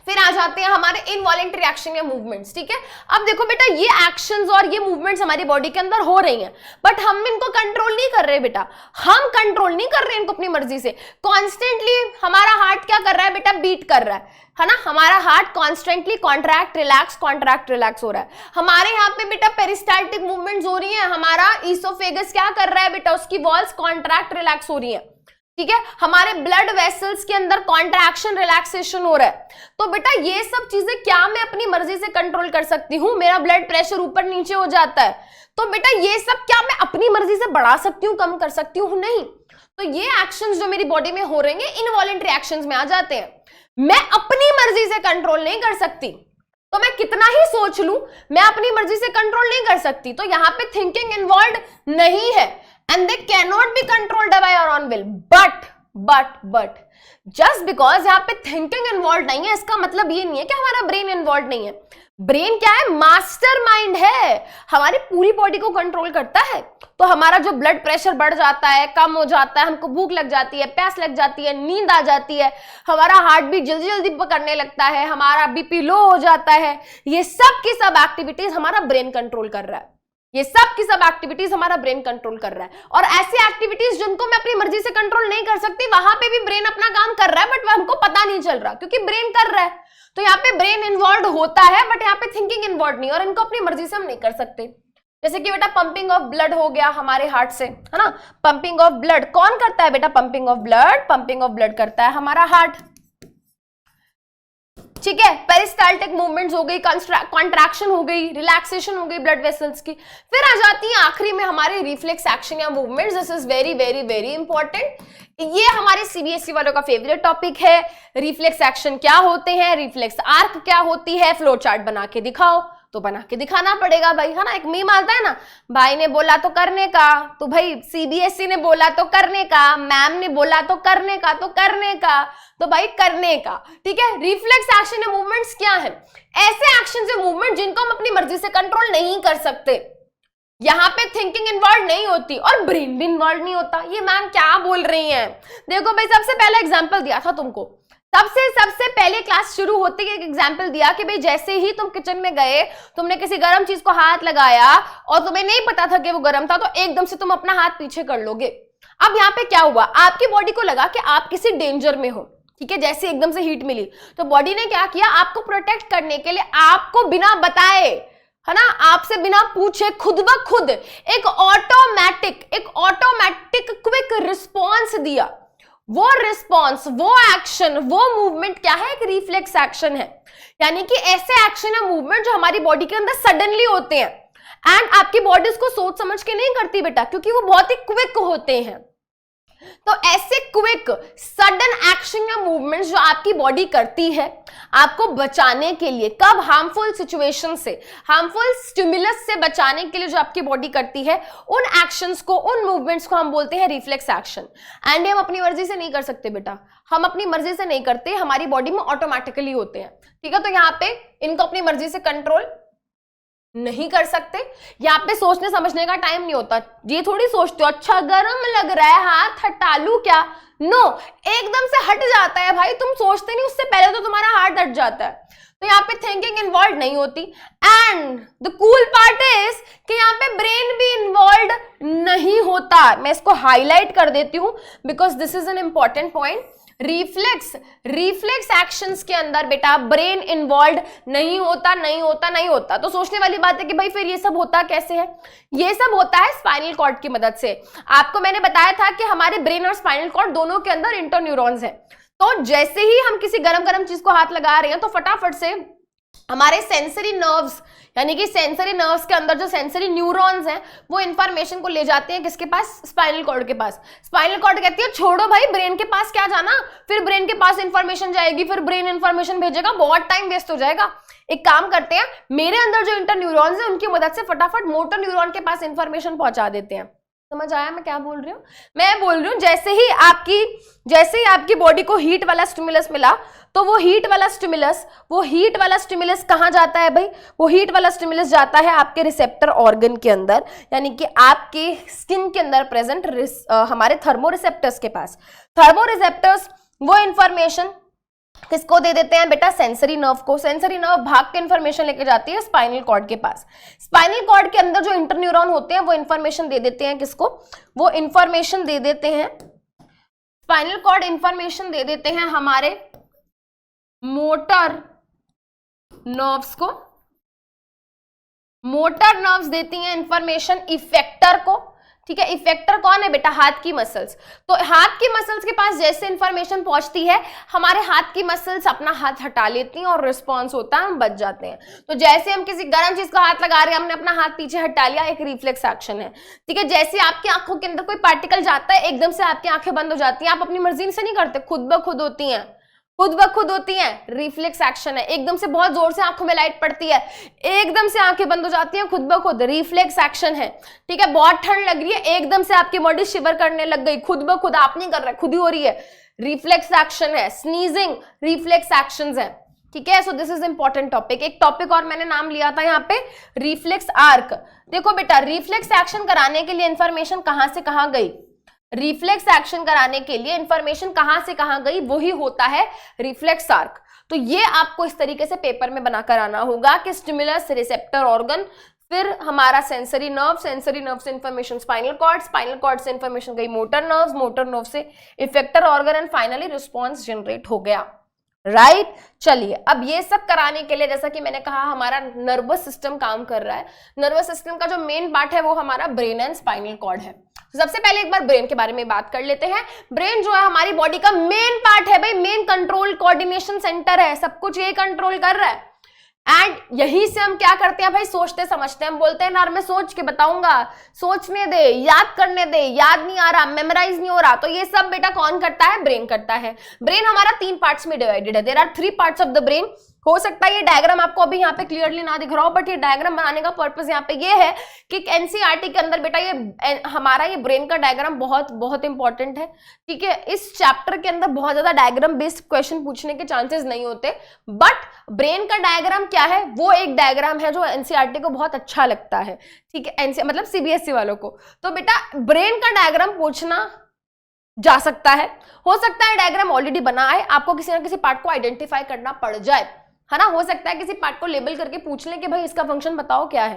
फिर आ जाते हैं हमारे इनवॉलेंटरी एक्शन या मूवमेंट्स। ठीक है, अब देखो बेटा ये एक्शंस और ये मूवमेंट्स हमारी बॉडी के अंदर हो रही हैं, बट हम इनको कंट्रोल नहीं कर रहे बेटा, हम कंट्रोल नहीं कर रहे इनको अपनी मर्जी से। कॉन्स्टेंटली हमारा हार्ट क्या कर रहा है बेटा, बीट कर रहा है ना, हमारा हार्ट कॉन्स्टेंटली कॉन्ट्रैक्ट रिलैक्स हो रहा है। हमारे यहाँ पे बेटा पेरिस्टाल्टिक मूवमेंट्स हो रही है, हमारा ईसोफेगस क्या कर रहा है बेटा, उसकी वॉल्स कॉन्ट्रैक्ट रिलैक्स हो रही है। ठीक है, हमारे ब्लड वेसल्स के अंदर कॉन्ट्रैक्शन रिलैक्सेशन हो रहा है। तो बेटा ये सब चीजें क्या मैं अपनी मर्जी से कंट्रोल कर सकती हूँ? मेरा ब्लड प्रेशर ऊपर नीचे हो जाता है, तो बेटा ये सब क्या मैं अपनी मर्जी से बढ़ा सकती हूँ, कम कर सकती हूँ? नहीं। तो ये एक्शंस जो मेरी बॉडी में हो रहे हैं इनवॉलेंटरी एक्शंस में आ जाते हैं। मैं अपनी मर्जी से कंट्रोल नहीं कर सकती, तो मैं कितना ही सोच लूं मैं अपनी मर्जी से कंट्रोल नहीं कर सकती। तो यहाँ पे थिंकिंग इन्वॉल्व नहीं है, and they cannot be controlled by our own will, but just because यहाँ पे thinking involved नहीं है, इसका मतलब ये नहीं है कि हमारा ब्रेन इन्वॉल्व नहीं है। ब्रेन क्या है, मास्टरमाइंड है, हमारी पूरी बॉडी को कंट्रोल करता है। तो हमारा जो ब्लड प्रेशर बढ़ जाता है, कम हो जाता है, हमको भूख लग जाती है, प्यास लग जाती है, नींद आ जाती है, हमारा हार्ट बीट जल्दी जल्दी पकड़ने लगता है, हमारा बीपी लो हो जाता है, ये सब की सब एक्टिविटीज हमारा ब्रेन कंट्रोल कर रहा है। ये सब की सब एक्टिविटीज हमारा ब्रेन कंट्रोल कर रहा है। और ऐसी एक्टिविटीज जिनको मैं अपनी मर्जी से कंट्रोल नहीं कर सकती, वहां पे भी ब्रेन अपना काम कर रहा है, बट हमको पता नहीं चल रहा क्योंकि ब्रेन कर रहा है। तो यहाँ पे ब्रेन इन्वॉल्व होता है, बट यहाँ पे थिंकिंग इन्वॉल्व नहीं, और इनको अपनी मर्जी से हम नहीं कर सकते। जैसे कि बेटा पंपिंग ऑफ ब्लड हो गया हमारे हार्ट से, है ना, पंपिंग ऑफ ब्लड कौन करता है बेटा, पंपिंग ऑफ ब्लड करता है हमारा हार्ट। ठीक है, पेरिस्टाल्टिक मूवमेंट्स हो गई, कॉन्ट्रैक्शन हो गई, रिलैक्सेशन हो गई ब्लड वेसल्स की। फिर आ जाती है आखिरी में हमारे रिफ्लेक्स एक्शन या movements. This is very very very important, ये हमारे सीबीएसई वालों का फेवरेट टॉपिक है। रिफ्लेक्स एक्शन क्या होते हैं, रिफ्लेक्स आर्क क्या होती है, फ्लो चार्ट बना के दिखाओ, तो बना के दिखाना पड़ेगा भाई, है ना। एक मीम आता है ना, भाई ने बोला तो करने का, तो भाई सीबीएसई ने बोला तो करने का, मैम ने बोला तो करने का, तो करने का, तो भाई करने का। ठीक है, रिफ्लेक्स एक्शन या मूवमेंट्स क्या है, ऐसे एक्शन या मूवमेंट जिनको हम अपनी मर्जी से कंट्रोल नहीं कर सकते। यहाँ पे थिंकिंग इन्वॉल्व नहीं होती और ब्रेन भी इन्वॉल्व नहीं होता। ये मैम क्या बोल रही हैं? देखो भाई, सबसे पहला एग्जांपल दिया था तुमको, सबसे पहले क्लास शुरू होते ही एक एग्जांपल दिया कि भाई जैसे ही तुम किचन में गए, तुमने किसी गर्म चीज को हाथ लगाया और तुम्हें नहीं पता था कि वो गर्म था, तो एकदम से तुम अपना हाथ पीछे कर लोगे। अब यहाँ पे क्या हुआ, आपकी बॉडी को लगा कि आप किसी डेंजर में हो। ठीक है, जैसे एकदम से हीट मिली तो बॉडी ने क्या किया, आपको प्रोटेक्ट करने के लिए आपको बिना बताए, है ना, आपसे बिना पूछे खुद ब खुद एक ऑटोमेटिक क्विक रिस्पॉन्स दिया। वो रिस्पॉन्स, वो एक्शन, वो मूवमेंट क्या है, एक रिफ्लेक्स एक्शन है। यानी कि ऐसे एक्शन या मूवमेंट जो हमारी बॉडी के अंदर सडनली होते हैं, एंड आपकी बॉडी उसको सोच समझ के नहीं करती बेटा, क्योंकि वो बहुत ही क्विक होते हैं। तो ऐसे क्विक सडन एक्शन या मूवमेंट्स जो आपकी बॉडी करती है आपको बचाने के लिए, कब, हार्मफुल सिचुएशन से, हार्मफुल स्टिमुलस से बचाने के लिए जो आपकी बॉडी करती है, उन एक्शंस को, उन मूवमेंट्स को हम बोलते हैं रिफ्लेक्स एक्शन। एंड हम अपनी मर्जी से नहीं कर सकते बेटा, हम अपनी मर्जी से नहीं करते, हमारी बॉडी में ऑटोमेटिकली होते हैं। ठीक है, तो यहाँ पे इनको अपनी मर्जी से कंट्रोल नहीं कर सकते। यहाँ पे सोचने समझने का टाइम नहीं होता, ये थोड़ी सोचते हो अच्छा गर्म लग रहा है हाथ हटा लूं क्या, नो, एकदम से हट जाता है भाई, तुम सोचते नहीं, उससे पहले तो तुम्हारा हाथ हट जाता है। तो यहाँ पे थिंकिंग इन्वॉल्व नहीं होती। And the cool part is कि यहाँ पे ब्रेन भी इन्वॉल्व नहीं होता। मैं इसको हाईलाइट कर देती हूँ because this is an important point. Reflex actions के अंदर बेटा ब्रेन इन्वॉल्व नहीं होता। तो सोचने वाली बात है कि भाई फिर ये सब होता कैसे है? ये सब होता है स्पाइनल कॉर्ड की मदद से। आपको मैंने बताया था कि हमारे ब्रेन और स्पाइनल कॉर्ड दोनों के अंदर इंटरन्यूरॉन्स है। तो जैसे ही हम किसी गरम चीज को हाथ लगा रहे हैं तो फटाफट से हमारे सेंसरी नर्व्स यानी कि सेंसरी नर्व्स के अंदर जो सेंसरी न्यूरॉन्स हैं वो इंफॉर्मेशन को ले जाते हैं किसके पास, स्पाइनल कॉर्ड के पास। स्पाइनल कॉर्ड कहती है छोड़ो भाई ब्रेन के पास क्या जाना, फिर ब्रेन के पास इंफॉर्मेशन जाएगी, फिर ब्रेन इंफॉर्मेशन भेजेगा, बहुत टाइम वेस्ट हो जाएगा। एक काम करते हैं, मेरे अंदर जो इंटर न्यूरॉन्स है उनकी मदद से फटाफट मोटर न्यूरॉन के पास इंफॉर्मेशन पहुंचा देते हैं। समझ आया मैं क्या बोल रही हूँ? मैं बोल रही हूँ जैसे ही आपकी बॉडी को हीट वाला स्टिमुलस मिला तो वो हीट वाला स्टिमुलस कहाँ जाता है भाई? वो हीट वाला स्टिमुलस जाता है आपके रिसेप्टर ऑर्गन के अंदर, यानी कि आपके स्किन के अंदर प्रेजेंट हमारे थर्मोरिसेप्टर्स के पास। थर्मोरिसेप्टर्स वो इंफॉर्मेशन किसको दे देते हैं बेटा? सेंसरी नर्व को। सेंसरी नर्व भाग के इंफॉर्मेशन लेके जाती है स्पाइनल कॉर्ड के पास। स्पाइनल कॉर्ड के अंदर जो इंटरन्यूरॉन होते हैं वो इंफॉर्मेशन दे देते हैं किसको? वो इंफॉर्मेशन दे देते हैं, स्पाइनल कॉर्ड इंफॉर्मेशन दे देते हैं हमारे मोटर नर्व्स को। मोटर नर्व्स देती हैं इंफॉर्मेशन इफेक्टर को। ठीक है, इफेक्टर कौन है बेटा? हाथ की मसल्स। तो हाथ की मसल्स के पास जैसे इंफॉर्मेशन पहुंचती है, हमारे हाथ की मसल्स अपना हाथ हटा लेती हैं और रिस्पॉन्स होता है, हम बच जाते हैं। तो जैसे हम किसी गर्म चीज का हाथ लगा रहे हैं, हमने अपना हाथ पीछे हटा लिया, एक रिफ्लेक्स एक्शन है। ठीक है, जैसे आपकी आंखों के अंदर कोई पार्टिकल जाता है, एकदम से आपकी आंखें बंद हो जाती हैं, आप अपनी मर्जी से नहीं करते, खुद ब खुद होती हैं, रिफ्लेक्स एक्शन है। एकदम से बहुत जोर से आंखों में लाइट पड़ती है, एकदम से आंखें बंद हो जाती हैं, खुद ब खुद रिफ्लेक्स एक्शन है। ठीक है, बहुत ठंड लग रही है, एकदम से आपकी बॉडी शिवर करने लग गई, खुद ब खुद, आप नहीं कर रहे, खुद ही हो रही है, रिफ्लेक्स एक्शन है। स्नीजिंग रिफ्लेक्स एक्शंस है। ठीक है, so this is important topic. एक टॉपिक और मैंने नाम लिया था यहाँ पे, रिफ्लेक्स आर्क। देखो बेटा, रिफ्लेक्स एक्शन कराने के लिए इंफॉर्मेशन कहां से कहां गई? रिफ्लेक्स एक्शन कराने के लिए इंफॉर्मेशन कहां से कहां गई, वही होता है रिफ्लेक्स आर्क। तो ये आपको इस तरीके से पेपर में बनाकर आना होगा कि स्टिमुलस, रिसेप्टर ऑर्गन, फिर हमारा सेंसरी नर्व से इंफॉर्मेशन स्पाइनल कॉर्ड से इंफॉर्मेशन गई मोटर नर्व से effector organ, and finally response generate हो गया। राइट, चलिए अब ये सब कराने के लिए, जैसा कि मैंने कहा, हमारा नर्वस सिस्टम काम कर रहा है। नर्वस सिस्टम का जो मेन पार्ट है वो हमारा ब्रेन एंड स्पाइनल कॉर्ड है। सबसे पहले एक बार ब्रेन के बारे में बात कर लेते हैं। ब्रेन जो है हमारी बॉडी का मेन पार्ट है भाई, मेन कंट्रोल कोऑर्डिनेशन सेंटर है, सब कुछ ये कंट्रोल कर रहा है। एंड यहीं से हम क्या करते हैं भाई, सोचते समझते हैं। हम बोलते हैं यार मैं सोच के बताऊंगा, सोचने दे, याद करने दे, याद नहीं आ रहा, मेमोराइज नहीं हो रहा। तो ये सब बेटा कौन करता है? ब्रेन करता है। ब्रेन हमारा 3 पार्ट्स में डिवाइडेड है। There are 3 parts of the brain. हो सकता है ये डायग्राम आपको अभी यहाँ पे क्लियरली ना दिख रहा हो, बट ये डायग्राम बनाने का पर्पस यहाँ पे ये है कि एनसीईआरटी के अंदर बेटा ये हमारा ये ब्रेन का डायग्राम बहुत बहुत इंपॉर्टेंट है। ठीक है, इस चैप्टर के अंदर बहुत ज्यादा डायग्राम बेस्ड क्वेश्चन पूछने के चांसेस नहीं होते, बट ब्रेन का डायग्राम क्या है, वो एक डायग्राम है जो एनसीईआरटी को बहुत अच्छा लगता है। ठीक है, मतलब सीबीएसई वालों को। तो बेटा ब्रेन का डायग्राम पूछना जा सकता है, हो सकता है डायग्राम ऑलरेडी बना है, आपको किसी ना किसी पार्ट को आइडेंटिफाई करना पड़ जाए, है ना। हो सकता है किसी पार्ट को लेबल करके पूछ लें कि भाई इसका फंक्शन बताओ क्या है।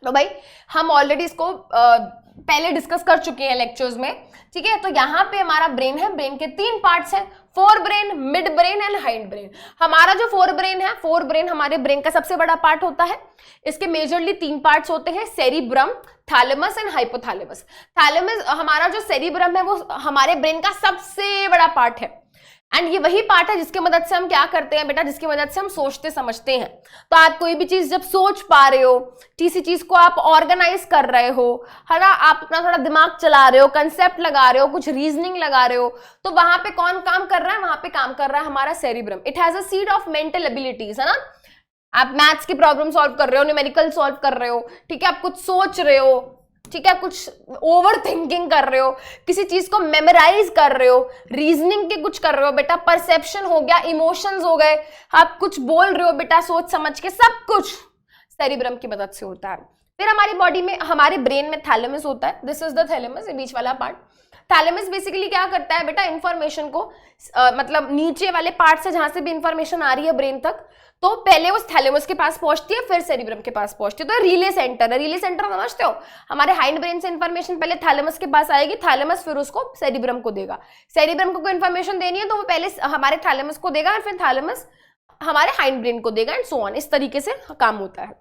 तो भाई हम ऑलरेडी इसको पहले डिस्कस कर चुके हैं लेक्चर्स में। ठीक है, तो यहाँ पे हमारा ब्रेन है, ब्रेन के 3 पार्ट्स हैं, fore brain, mid brain and hind brain. हमारा जो फोर ब्रेन हमारे ब्रेन का सबसे बड़ा पार्ट होता है। इसके मेजरली 3 पार्ट्स होते हैं, cerebrum, thalamus and hypothalamus. Thalamus हमारा जो सेरिब्रम है वो हमारे ब्रेन का सबसे बड़ा पार्ट है, एंड ये वही पार्ट है जिसकी मदद से हम क्या करते हैं बेटा, जिसकी मदद से हम सोचते समझते हैं। तो आप कोई भी चीज जब सोच पा रहे हो, किसी चीज को आप ऑर्गेनाइज कर रहे हो, है ना, आप अपना थोड़ा दिमाग चला रहे हो, कंसेप्ट लगा रहे हो, कुछ रीजनिंग लगा रहे हो, तो वहां पे कौन काम कर रहा है? वहां पे काम कर रहा है हमारा cerebrum. It has a seed of mental abilities, है ना। आप मैथ्स की प्रॉब्लम सॉल्व कर रहे हो, न्यूमेरिकल सॉल्व कर रहे हो, ठीक है, आप कुछ सोच रहे हो, ठीक है, कुछ ओवर थिंकिंग कर रहे हो, किसी चीज को मेमोराइज कर रहे हो, रीजनिंग के कुछ कर रहे हो बेटा, परसेप्शन हो गया, इमोशंस हो गए, आप कुछ बोल रहे हो बेटा सोच समझ के, सब कुछ सेरिब्रम की मदद से होता है। फिर हमारी बॉडी में, हमारे ब्रेन में थैलेमस होता है। दिस इज द थैलेमस, ये बीच वाला पार्ट। थैलेमस बेसिकली क्या करता है बेटा, इंफॉर्मेशन को मतलब नीचे वाले पार्ट से जहां से भी इंफॉर्मेशन आ रही है ब्रेन तक, तो पहले उस थैलेमस के पास पहुंचती है, फिर सेरिब्रम के पास पहुंचती है। तो रिले सेंटर है, रिले सेंटर समझते हो, हमारे हाइंड ब्रेन से इंफॉर्मेशन पहले थैलेमस के पास आएगी, थैलेमस फिर उसको सेरिब्रम को देगा। सेरिब्रम को कोई इंफॉर्मेशन देनी है तो वो पहले हमारे थैलेमस को देगा, और फिर थैलेमस हमारे हाइंड ब्रेन को देगा, एंड सो ऑन। इस तरीके से काम होता है।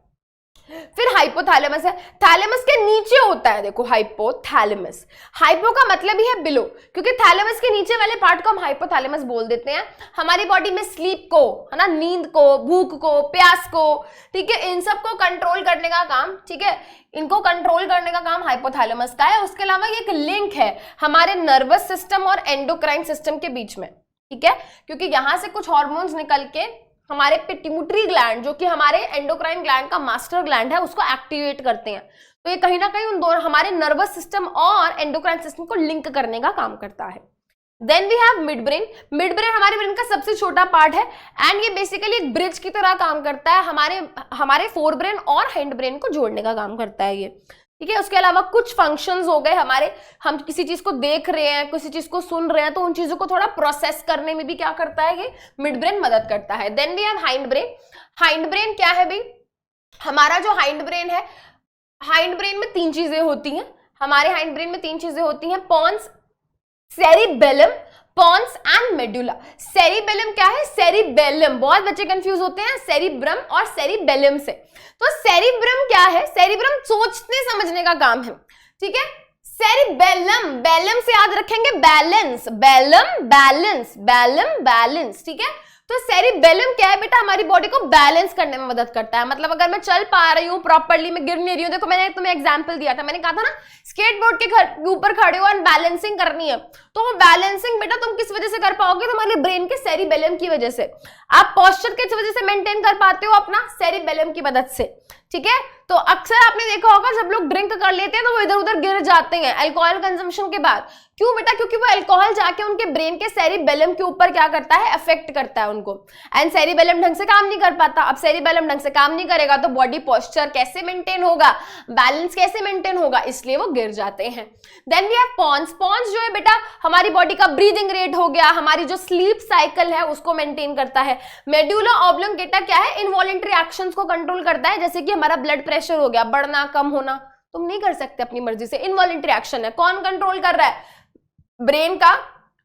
फिर हाइपोथैलेमस है, थैलेमस के नीचे होता है, देखो हाइपोथैलेमस, हाइपो का मतलब ही है बिलो, क्योंकि थैलेमस के नीचे वाले पार्ट को हम हाइपोथैलेमस बोल देते हैं। हमारी बॉडी में स्लीप को, है ना, नींद को, भूख को, प्यास को, ठीक है, इन सब को कंट्रोल करने का काम, ठीक है, इनको कंट्रोल करने का काम हाइपोथैलेमस का है। उसके अलावा ये एक लिंक है हमारे नर्वस सिस्टम और एंडोक्राइन सिस्टम के बीच में, ठीक है, क्योंकि यहां से कुछ हार्मोन्स निकल के हमारे पिट्यूटरी ग्लैंड, जो कि हमारे एंडोक्राइन ग्लैंड का मास्टर ग्लैंड है, उसको एक्टिवेट करते हैं। तो ये कहीं ना कहीं उन दोनों हमारे नर्वस सिस्टम और एंडोक्राइन सिस्टम को लिंक करने का काम करता है। Then we have mid brain. Mid brain हमारे ब्रेन का सबसे छोटा पार्ट है एंड ये बेसिकली एक ब्रिज की तरह काम करता है, हमारे फोर ब्रेन और हैंड ब्रेन को जोड़ने का काम करता है ये, ठीक है। उसके अलावा कुछ फंक्शंस हो गए हमारे, हम किसी चीज को देख रहे हैं, किसी चीज को सुन रहे हैं, तो उन चीजों को थोड़ा प्रोसेस करने में भी क्या करता है, ये मिड ब्रेन मदद करता है। Then we have hind brain. Hind brain क्या है भाई, हमारा जो हाइंड ब्रेन है, हाइंड ब्रेन में तीन चीजें होती हैं, हमारे हाइंड ब्रेन में तीन चीजें होती हैं, pons, cerebellum, pons and medulla. Cerebellum क्या है, सेरिबेलम, बहुत बच्चे कंफ्यूज होते हैं सेरिब्रम और सेरिबेलम से। तो सेरिब्रम क्या है, सेरिब्रम सोचने समझने का काम है, ठीक है। सेरिबेलम, बेलम से याद रखेंगे balance, Belum balance, Belum balance, ठीक है। तो सेरिबेलम क्या है बेटा, हमारी बॉडी को बैलेंस करने में मदद करता है। मतलब अगर मैं चल पा रही हूँ प्रॉपर्ली, मैं गिर नहीं रही हूँ, देखो मैंने तुम्हें एग्जांपल दिया था, मैंने कहा था ना स्केटबोर्ड के ऊपर खड़े हो और बैलेंसिंग करनी है, तो वो बैलेंसिंग बेटा तुम किस वजह से कर पाओगे, तुम्हारे ब्रेन के सेरिबेलम की वजह से। आप पोस्चर किस वजह से मेंटेन कर पाते हो, अपना सेरिबेलम की मदद से, ठीक है। तो अक्सर आपने देखा होगा जब लोग ड्रिंक कर लेते हैं तो वो इधर उधर गिर जाते हैं अल्कोहल कंजम्पशन के बाद। क्यों बेटा, क्योंकि वो अल्कोहल जाके उनके ब्रेन के सेरिबेलम के ऊपर क्या करता है, अफेक्ट करता है उनको, एंड सेरिबेलम ढंग से काम नहीं कर पाता। अब सेरिबेलम ढंग से काम नहीं करेगा तो बॉडी पोस्चर कैसे मेंटेन होगा, बैलेंस कैसे मेंटेन होगा, इसलिए वो गिर जाते हैं। Then we have pons. Pons जो है बेटा हमारी बॉडी का ब्रीदिंग रेट हो गया, हमारी जो स्लीप साइकिल है उसको मेंटेन करता है। मेडुला ऑब्लोंगेटा क्या है, इनवॉलेंटरी एक्शंस को कंट्रोल करता है, जैसे कि हमारा ब्लड प्रेशर हो गया, बढ़ना कम होना, तुम नहीं कर सकते अपनी मर्जी से, इनवॉलेंटरी एक्शन है। कौन कंट्रोल कर रहा है, ब्रेन का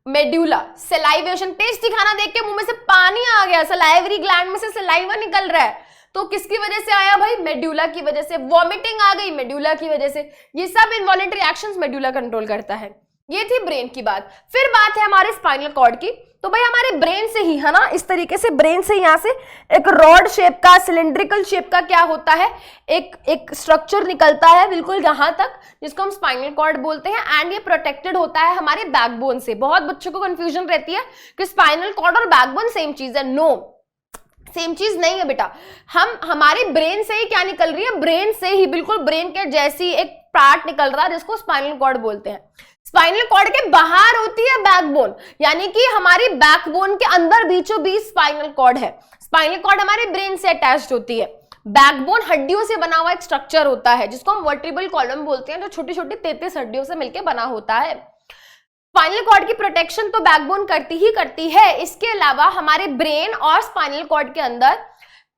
मेडुला। सलाइवेशन, टेस्टी खाना देख के मुंह में से पानी आ गया, सलाइवरी ग्लैंड में से सलाइवा निकल रहा है, तो किसकी वजह से आया भाई, मेडुला की वजह से। वॉमिटिंग आ गई, मेडुला की वजह से। ये सब इनवॉलेंटरी एक्शंस मेडुला कंट्रोल करता है। ये थी ब्रेन की बात। फिर बात है हमारे स्पाइनल कॉर्ड की। तो भाई हमारे ब्रेन से ही, है ना, इस तरीके से ब्रेन से यहां से एक रॉड शेप का, सिलेंड्रिकल शेप का क्या होता है, एक स्ट्रक्चर निकलता है बिल्कुल यहां तक, जिसको हम स्पाइनल कॉर्ड बोलते हैं, एंड ये प्रोटेक्टेड होता है हमारे बैकबोन से। बहुत बच्चों को कंफ्यूजन रहती है कि स्पाइनल कॉर्ड और बैकबोन सेम चीज है। नो, सेम चीज नहीं है बेटा। हमारे ब्रेन से ही क्या निकल रही है, ब्रेन से ही, बिल्कुल ब्रेन के जैसी एक पार्ट निकल रहा है जिसको स्पाइनल कॉर्ड बोलते हैं। स्पाइनल कॉर्ड के बाहर होती है बैकबोन, यानी कि हमारी बैकबोन के अंदर बीचों बीच स्पाइनल कॉर्ड है। स्पाइनल कॉर्ड हमारे ब्रेन से अटैच्ड होती है। बैकबोन हड्डियों से बना हुआ एक स्ट्रक्चर होता है जिसको हम वर्टिब्रल कॉलम बोलते हैं, जो छोटी छोटी 33 हड्डियों से मिलकर बना होता है। स्पाइनल कॉर्ड की प्रोटेक्शन तो बैकबोन करती ही करती है। इसके अलावा हमारे ब्रेन और स्पाइनल कॉर्ड के अंदर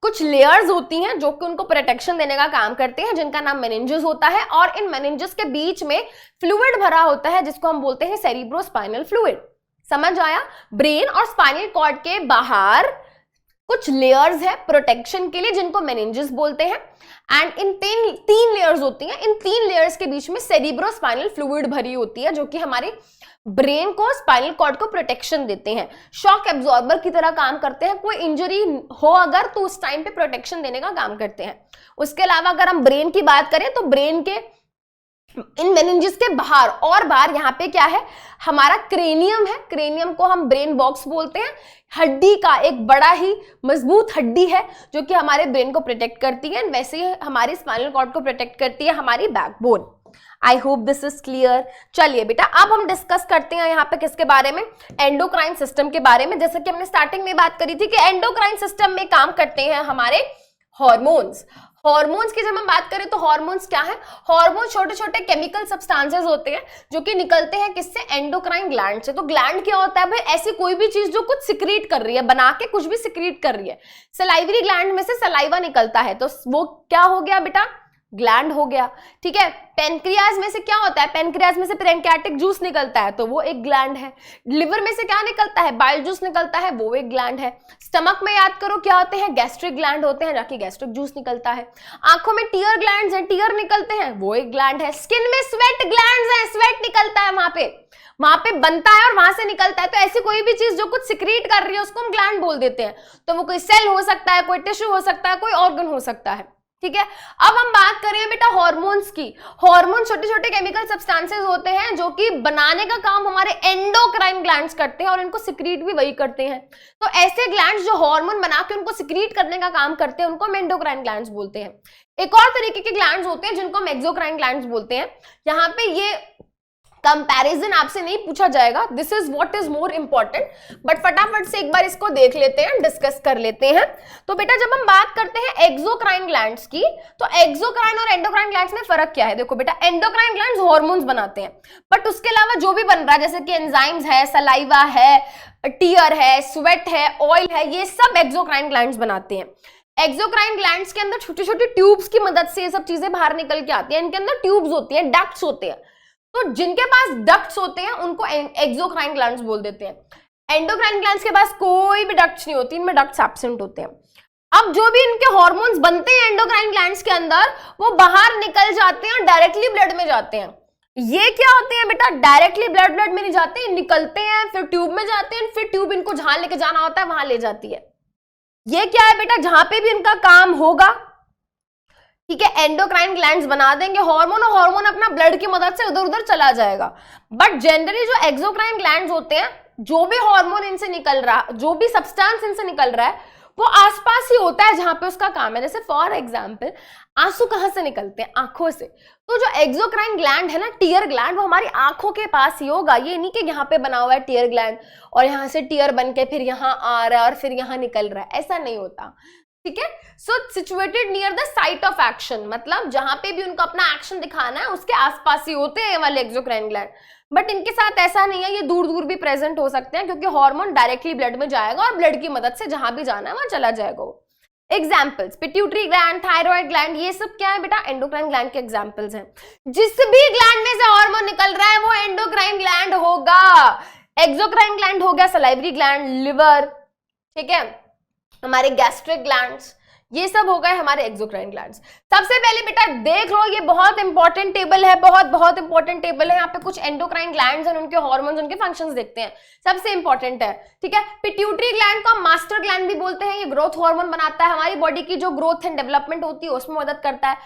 कुछ लेयर्स होती हैं जो कि उनको प्रोटेक्शन देने का काम करते हैं, जिनका नाम मेनिंजेस होता है, और इन मेनिंजेस के बीच में फ्लूइड भरा होता है जिसको हम बोलते हैं सेरिब्रोस्पाइनल फ्लूइड। समझ आया? ब्रेन और स्पाइनल कॉर्ड के बाहर कुछ लेयर्स है प्रोटेक्शन के लिए जिनको मेनिंजेस बोलते हैं, एंड इन तीन लेयर्स होती हैं। इन तीन लेयर्स के बीच में सेरिब्रोस्पाइनल फ्लूइड भरी होती है जो कि हमारे ब्रेन को, स्पाइनल कॉर्ड को प्रोटेक्शन देते हैं, शॉक एब्जॉर्बर की तरह काम करते हैं। कोई इंजरी हो अगर तो उस टाइम पे प्रोटेक्शन देने का काम करते हैं। उसके अलावा अगर हम ब्रेन की बात करें तो ब्रेन के इन मेनिंजेस के बाहर और बाहर यहाँ पे क्या है, हमारा क्रेनियम है। क्रेनियम को हम ब्रेन बॉक्स बोलते हैं। हड्डी का एक बड़ा ही मजबूत हड्डी है जो कि हमारे ब्रेन को प्रोटेक्ट करती है, वैसे ही हमारी स्पाइनल कॉर्ड को प्रोटेक्ट करती है हमारी backbone. I hope this is clear. चलिए बेटा, अब हम डिस्कस करते हैं यहाँ पे किसके बारे में, एंडोक्राइन सिस्टम के बारे में। जैसे कि हमने स्टार्टिंग में बात करी थी कि एंडोक्राइन सिस्टम में काम करते हैं हमारे हॉर्मोन्स। हॉर्मोन्स की जब हम बात करें तो हॉर्मोन्स क्या है, हॉर्मोन छोटे छोटे केमिकल सब्सटेंसेस होते हैं जो कि निकलते हैं किससे, एंडोक्राइन ग्लैंड से। तो ग्लैंड क्या होता है भाई, ऐसी कोई भी चीज जो कुछ सिक्रीट कर रही है, बना के कुछ भी सिक्रीट कर रही है। सलाइवरी ग्लैंड में से सलाइवा निकलता है, तो वो क्या हो गया बेटा, ग्लैंड हो गया, ठीक है। पेनक्रियाज में से क्या होता है, पेनक्रियाज में से पैंक्रियाटिक जूस निकलता है, तो वो एक ग्लैंड है। लिवर में से क्या निकलता है, बाइल जूस निकलता है, वो एक ग्लैंड है। स्टमक में याद करो क्या होते हैं, गैस्ट्रिक ग्लैंड होते हैं, जाके गैस्ट्रिक जूस निकलता है। आंखों में टीयर ग्लैंड्स हैं, टीयर निकलते हैं, वो एक ग्लैंड है। स्किन में स्वेट ग्लैंड्स हैं, स्वेट निकलता है, वहां पे बनता है और वहां से निकलता है। तो ऐसी कोई भी चीज जो कुछ सिक्रीट कर रही है उसको हम ग्लैंड बोल देते हैं। तो वो कोई सेल हो सकता है, कोई टिश्यू हो सकता है, कोई ऑर्गन हो सकता है, ठीक है। अब हम बात करें बेटा हार्मोन्स की। हार्मोन छोटे छोटे केमिकल सब्सटेंसेस होते हैं जो कि बनाने का काम हमारे एंडोक्राइन ग्लैंड्स करते हैं और इनको सिक्रीट भी वही करते हैं। तो ऐसे ग्लैंड्स जो हार्मोन बना के उनको सिक्रीट करने का काम करते हैं उनको हम एंडोक्राइन ग्लैंड्स बोलते हैं। एक और तरीके के ग्लैंड्स होते हैं जिनको हम एक्सोक्राइन ग्लैंड्स बोलते हैं। यहाँ पे ये कंपैरिजन आपसे नहीं पूछा जाएगा, this is what is more important, but फटाफट से एक बार इसको देख लेते हैं, डिस्कस कर लेते हैं। तो बेटा जब हम बात करते हैं एक्सोक्राइन ग्लैंड्स की, तो एक्सोक्राइन और एंडोक्राइन ग्लैंड्स में फर्क क्या है। देखो बेटा, एंडोक्राइन ग्लैंड्स हार्मोन्स बनाते हैं, बट उसके अलावा जो भी बन रहा है जैसे कि एंजाइम्स है, सलाइवा है, टीयर है, स्वेट है, ऑयल है, ये सब एक्सोक्राइन ग्लैंड्स बनाते हैं। एक्सोक्राइन ग्लैंड्स के अंदर छोटी छोटी ट्यूब्स की मदद से ये सब चीजें बाहर निकल के आती है। इनके अंदर ट्यूब्स होती है, डक्ट्स होते हैं। तो जिनके पास डक्ट्स होते हैं उनको एक्सोक्राइन ग्लैंड्स बोल देते हैं। एंडोक्राइन ग्लैंड्स के पास कोई भी डक्ट्स नहीं होती, इनमें डक्ट्स एब्सेंट होते हैं। अब जो भी इनके हार्मोन्स बनते हैं एंडोक्राइन ग्लैंड्स के अंदर, वो बाहर निकल जाते हैं और डायरेक्टली ब्लड में जाते हैं। ये क्या होते हैं बेटा, डायरेक्टली ब्लड में नहीं जाते, निकलते हैं, फिर ट्यूब में जाते हैं, फिर ट्यूब इनको जहां लेके जाना होता है वहां ले जाती है। ये क्या है बेटा, जहां पे भी इनका काम होगा, ठीक है, एंडोक्राइन ग्लैंड्स बना देंगे हार्मोन, और हार्मोन अपना ब्लड की मदद से उधर उधर चला जाएगा। बट जनरली जो एक्सोक्राइन ग्लैंड्स होते हैं, जो भी हार्मोन इनसे निकल रहा, जो भी सब्सटेंस इनसे निकल रहा है, वो आसपास ही होता है जहां पे उसका काम है। जैसे फॉर एग्जांपल आंसू कहां से निकलते हैं, आंखों से। तो जो एक्सोक्राइन ग्लैंड है ना, टीयर ग्लैंड, वो हमारी आंखों के पास ही होगा। ये नहीं कि यहाँ पे बना हुआ है टीयर ग्लैंड और यहाँ से टीयर बन के फिर यहाँ आ रहा है और फिर यहाँ निकल रहा है, ऐसा नहीं होता, ठीक है। So situated near the site of action, मतलब जहां पे भी उनको अपना एक्शन दिखाना है उसके आसपास ही होते हैं वाले एक्सोक्राइन ग्लैंड। बट इनके साथ ऐसा नहीं है, ये दूर दूर भी प्रेजेंट हो सकते हैं, क्योंकि हार्मोन डायरेक्टली ब्लड में जाएगा और ब्लड की मदद से जहां भी जाना है वहां चला जाएगा। Examples, pituitary gland, thyroid gland, ये सब क्या है बेटा, एंडोक्राइन ग्लैंड के एग्जाम्पल्स हैं। जिस भी ग्लैंड में से हार्मोन निकल रहा है वो एंडोक्राइन ग्लैंड होगा। एक्सोक्राइन ग्लैंड हो गया सलाइवरी ग्लैंड, लिवर, ठीक है, हमारे गैस्ट्रिक ग्लैंड्स, ये सब हो गए हमारे एक्सोक्राइन ग्लैंड्स। सबसे पहले बेटा देख लो, ये बहुत इंपॉर्टेंट टेबल है, बहुत इंपॉर्टेंट टेबल है। यहाँ पे कुछ एंडोक्राइन ग्लैंड्स और उनके हार्मोन्स, उनके फंक्शंस देखते हैं, सबसे इंपॉर्टेंट है, ठीक है। पिट्यूटरी ग्लैंड को मास्टर ग्लैंड भी बोलते हैं, ये ग्रोथ हार्मोन बनाता है, हमारी बॉडी की जो ग्रोथ एंड डेवलपमेंट होती है उसमें मदद करता है।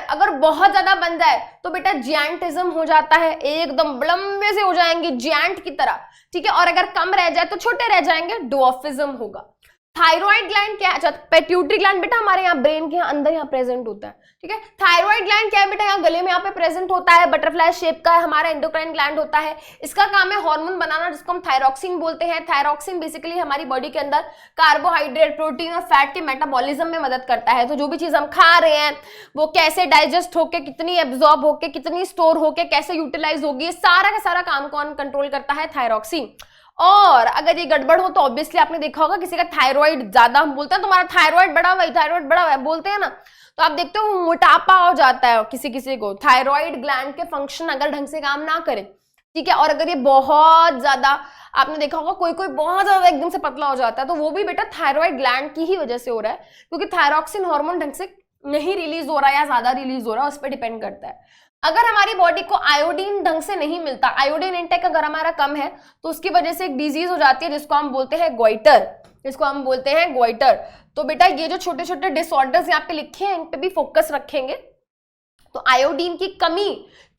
अगर बहुत ज्यादा बन जाए तो बेटा जियांटिज्म हो जाता है, एकदम लंबे से हो जाएंगे जियांट की तरह, ठीक है। और अगर कम रह जाए तो छोटे रह जाएंगे, डॉर्फिज्म होगा। थायराइड ग्लैंड क्या है, पिट्यूटरी ग्लैंड बेटा हमारे यहाँ ब्रेन के अंदर यहाँ प्रेजेंट होता है, ठीक है। थायराइड ग्लैंड क्या है बेटा, यहाँ गले में यहाँ पे प्रेजेंट होता है, बटरफ्लाई शेप का है, हमारा एंडोक्राइन ग्लैंड होता है। इसका काम है हार्मोन बनाना, जिसको हम थायरॉक्सिन बोलते हैं। थायरॉक्सिन बेसिकली हमारी बॉडी के अंदर कार्बोहाइड्रेट, प्रोटीन और फैट के मेटाबॉलिज्म में मदद करता है। तो जो भी चीज हम खा रहे हैं वो कैसे डाइजेस्ट होके, कितनी एब्जॉर्ब होके, कितनी स्टोर होके, कैसे यूटिलाइज होगी, ये सारा का सारा काम कौन कंट्रोल करता है, थायरॉक्सिन। और अगर ये गड़बड़ हो तो ऑब्वियसली आपने देखा होगा किसी का थायराइड ज्यादा, हम बोलते हैं तुम्हारा थायराइड बढ़ा हुआ है, थायराइड बढ़ा हुआ है बोलते हैं ना, तो आप देखते हो मोटापा हो जाता है किसी किसी को, थायराइड ग्लैंड के फंक्शन अगर ढंग से काम ना करे, ठीक है। और अगर ये बहुत ज्यादा, आपने देखा होगा कोई कोई बहुत ज्यादा एकदम से पतला हो जाता है, तो वो भी बेटा थायराइड ग्लैंड की ही वजह से हो रहा है, क्योंकि थायरॉक्सिन हार्मोन ढंग से नहीं रिलीज हो रहा है या ज्यादा रिलीज हो रहा है, उस पर डिपेंड करता है। अगर हमारी बॉडी को आयोडीन ढंग से नहीं मिलता, आयोडीन इंटेक अगर हमारा कम है, तो उसकी वजह से एक डिजीज हो जाती है जिसको हम बोलते हैं गोइटर, जिसको हम बोलते हैं गोइटर। तो बेटा ये जो छोटे छोटे डिसऑर्डर्स यहाँ पे लिखे हैं इन पे भी फोकस रखेंगे। तो आयोडीन की कमी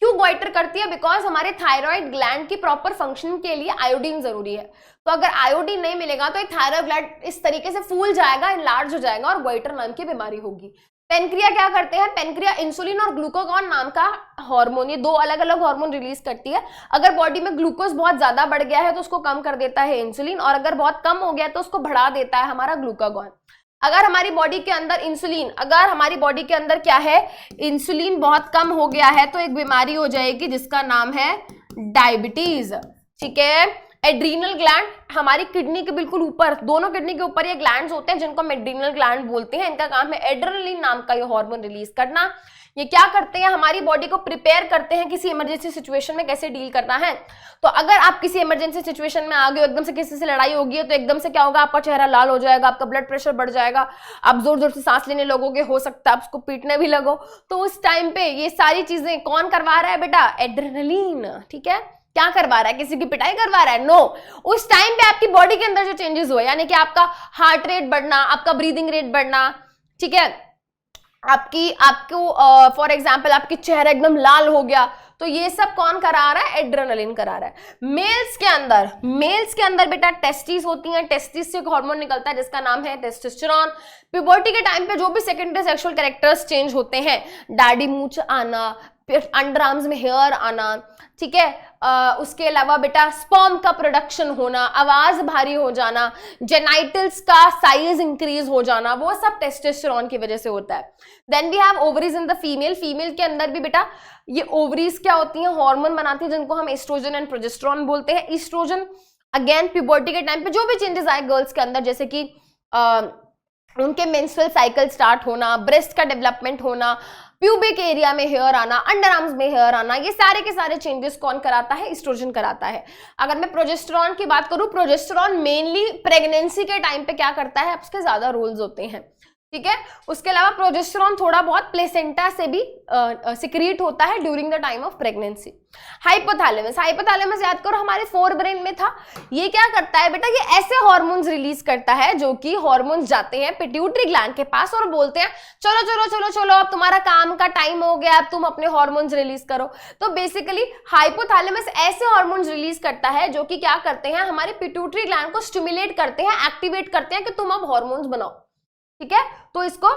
क्यों गोइटर करती है, बिकॉज हमारे थायराइड ग्लैंड की प्रॉपर फंक्शन के लिए आयोडीन जरूरी है। तो अगर आयोडीन नहीं मिलेगा तो ये थायराइड ग्लैंड इस तरीके से फूल जाएगा, इनलार्ज हो जाएगा और गोइटर नाम की बीमारी होगी। पेनक्रिया क्या करते हैं, पेनक्रिया इंसुलिन और ग्लूकागॉन नाम का हार्मोन, ये दो अलग अलग हार्मोन रिलीज करती है। अगर बॉडी में ग्लूकोज बहुत ज्यादा बढ़ गया है तो उसको कम कर देता है इंसुलिन, और अगर बहुत कम हो गया तो उसको बढ़ा देता है हमारा ग्लूकागॉन। अगर हमारी बॉडी के अंदर इंसुलिन, अगर हमारी बॉडी के अंदर क्या है, इंसुलिन बहुत कम हो गया है तो एक बीमारी हो जाएगी जिसका नाम है डायबिटीज, ठीक है। एड्रीनल ग्लैंड हमारी किडनी के बिल्कुल ऊपर, दोनों किडनी के ऊपर ये ग्लैंड्स होते हैं जिनको हम एड्रीनल ग्लैंड बोलते हैं। इनका काम है एड्रेनलिन नाम का ये हार्मोन रिलीज करना। ये क्या करते हैं, हमारी बॉडी को प्रिपेयर करते हैं किसी इमरजेंसी सिचुएशन में कैसे डील करना है। तो अगर आप किसी इमरजेंसी सिचुएशन में आ गए हो, एकदम से किसी से लड़ाई होगी है, तो एकदम से क्या होगा, आपका चेहरा लाल हो जाएगा, आपका ब्लड प्रेशर बढ़ जाएगा, आप जोर जोर से सांस लेने लगोगे, हो सकता है आप उसको पीटने भी लगो। तो उस टाइम पे ये सारी चीजें कौन करवा रहा है बेटा, एड्रेनलिन, ठीक है, क्या करवा रहा है, किसी की पिटाई करवा रहा है, नो। उस टाइम पे आपकी बॉडी के अंदर जो चेंजेस हुए, यानी कि आपका हार्ट रेट बढ़ना, आपका ब्रीदिंग रेट बढ़ना, ठीक है, आपको फॉर एग्जांपल आपकी चेहरा एकदम लाल हो गया, तो ये सब कौन करा रहा है, एड्रेनलिन करा रहा है। मेल्स के अंदर बेटा टेस्टिस होती हैं, टेस्टिस से एक हार्मोन निकलता है जिसका नाम है टेस्टोस्टेरोन। प्यूबर्टी के टाइम पे जो भी सेकेंडरी सेक्सुअल कैरेक्टर्स चेंज होते हैं, दाढ़ी मूंछ आना, फिर अंडर आर्म्स में हेयर आना, ठीक है, उसके अलावा बेटा स्पर्म का प्रोडक्शन होना, आवाज भारी हो जाना, जेनाइटल्स का साइज इंक्रीज हो जाना, वो सब टेस्टोस्टेरोन की वजह से होता है। Then we have ovaries in the female के अंदर भी बेटा ये ओवरीज क्या होती हैं, हार्मोन बनाती हैं जिनको हम एस्ट्रोजन एंड प्रोजेस्टेरोन बोलते हैं। एस्ट्रोजन अगेन प्यूबर्टी के टाइम पे जो भी चेंजेस आए गर्ल्स के अंदर, जैसे कि उनके मेंस्ट्रुअल साइकिल स्टार्ट होना, ब्रेस्ट का डेवलपमेंट होना, प्यूबिक एरिया में हेयर आना, अंडर आर्म्स में हेयर आना, ये सारे के सारे चेंजेस कौन कराता है, एस्ट्रोजन कराता है। अगर मैं प्रोजेस्टेरोन की बात करूं, प्रोजेस्टेरोन मेनली प्रेगनेंसी के टाइम पे क्या करता है, उसके ज्यादा रोल्स होते हैं, ठीक है। उसके अलावा प्रोजेस्टेरोन थोड़ा बहुत प्लेसेंटा से भी सिक्रीट होता है during the time of pregnancy. Hypothalamus याद करो हमारे फोर ब्रेन में था। ये क्या करता है बेटा, ये ऐसे हार्मोन्स रिलीज करता है जो कि हार्मोन्स जाते हैं पिट्यूटरी ग्लैंड के पास और बोलते हैं चलो चलो चलो चलो अब तुम्हारा काम का टाइम हो गया, अब तुम अपने हार्मोन्स रिलीज करो। तो बेसिकली हाइपोथैलेमस ऐसे हार्मोन्स रिलीज करता है जो कि क्या करते हैं, हमारे पिट्यूटरी ग्लैंड को स्टिमुलेट करते हैं, एक्टिवेट करते हैं कि तुम अब हार्मोन्स बनाओ, ठीक है। तो इसको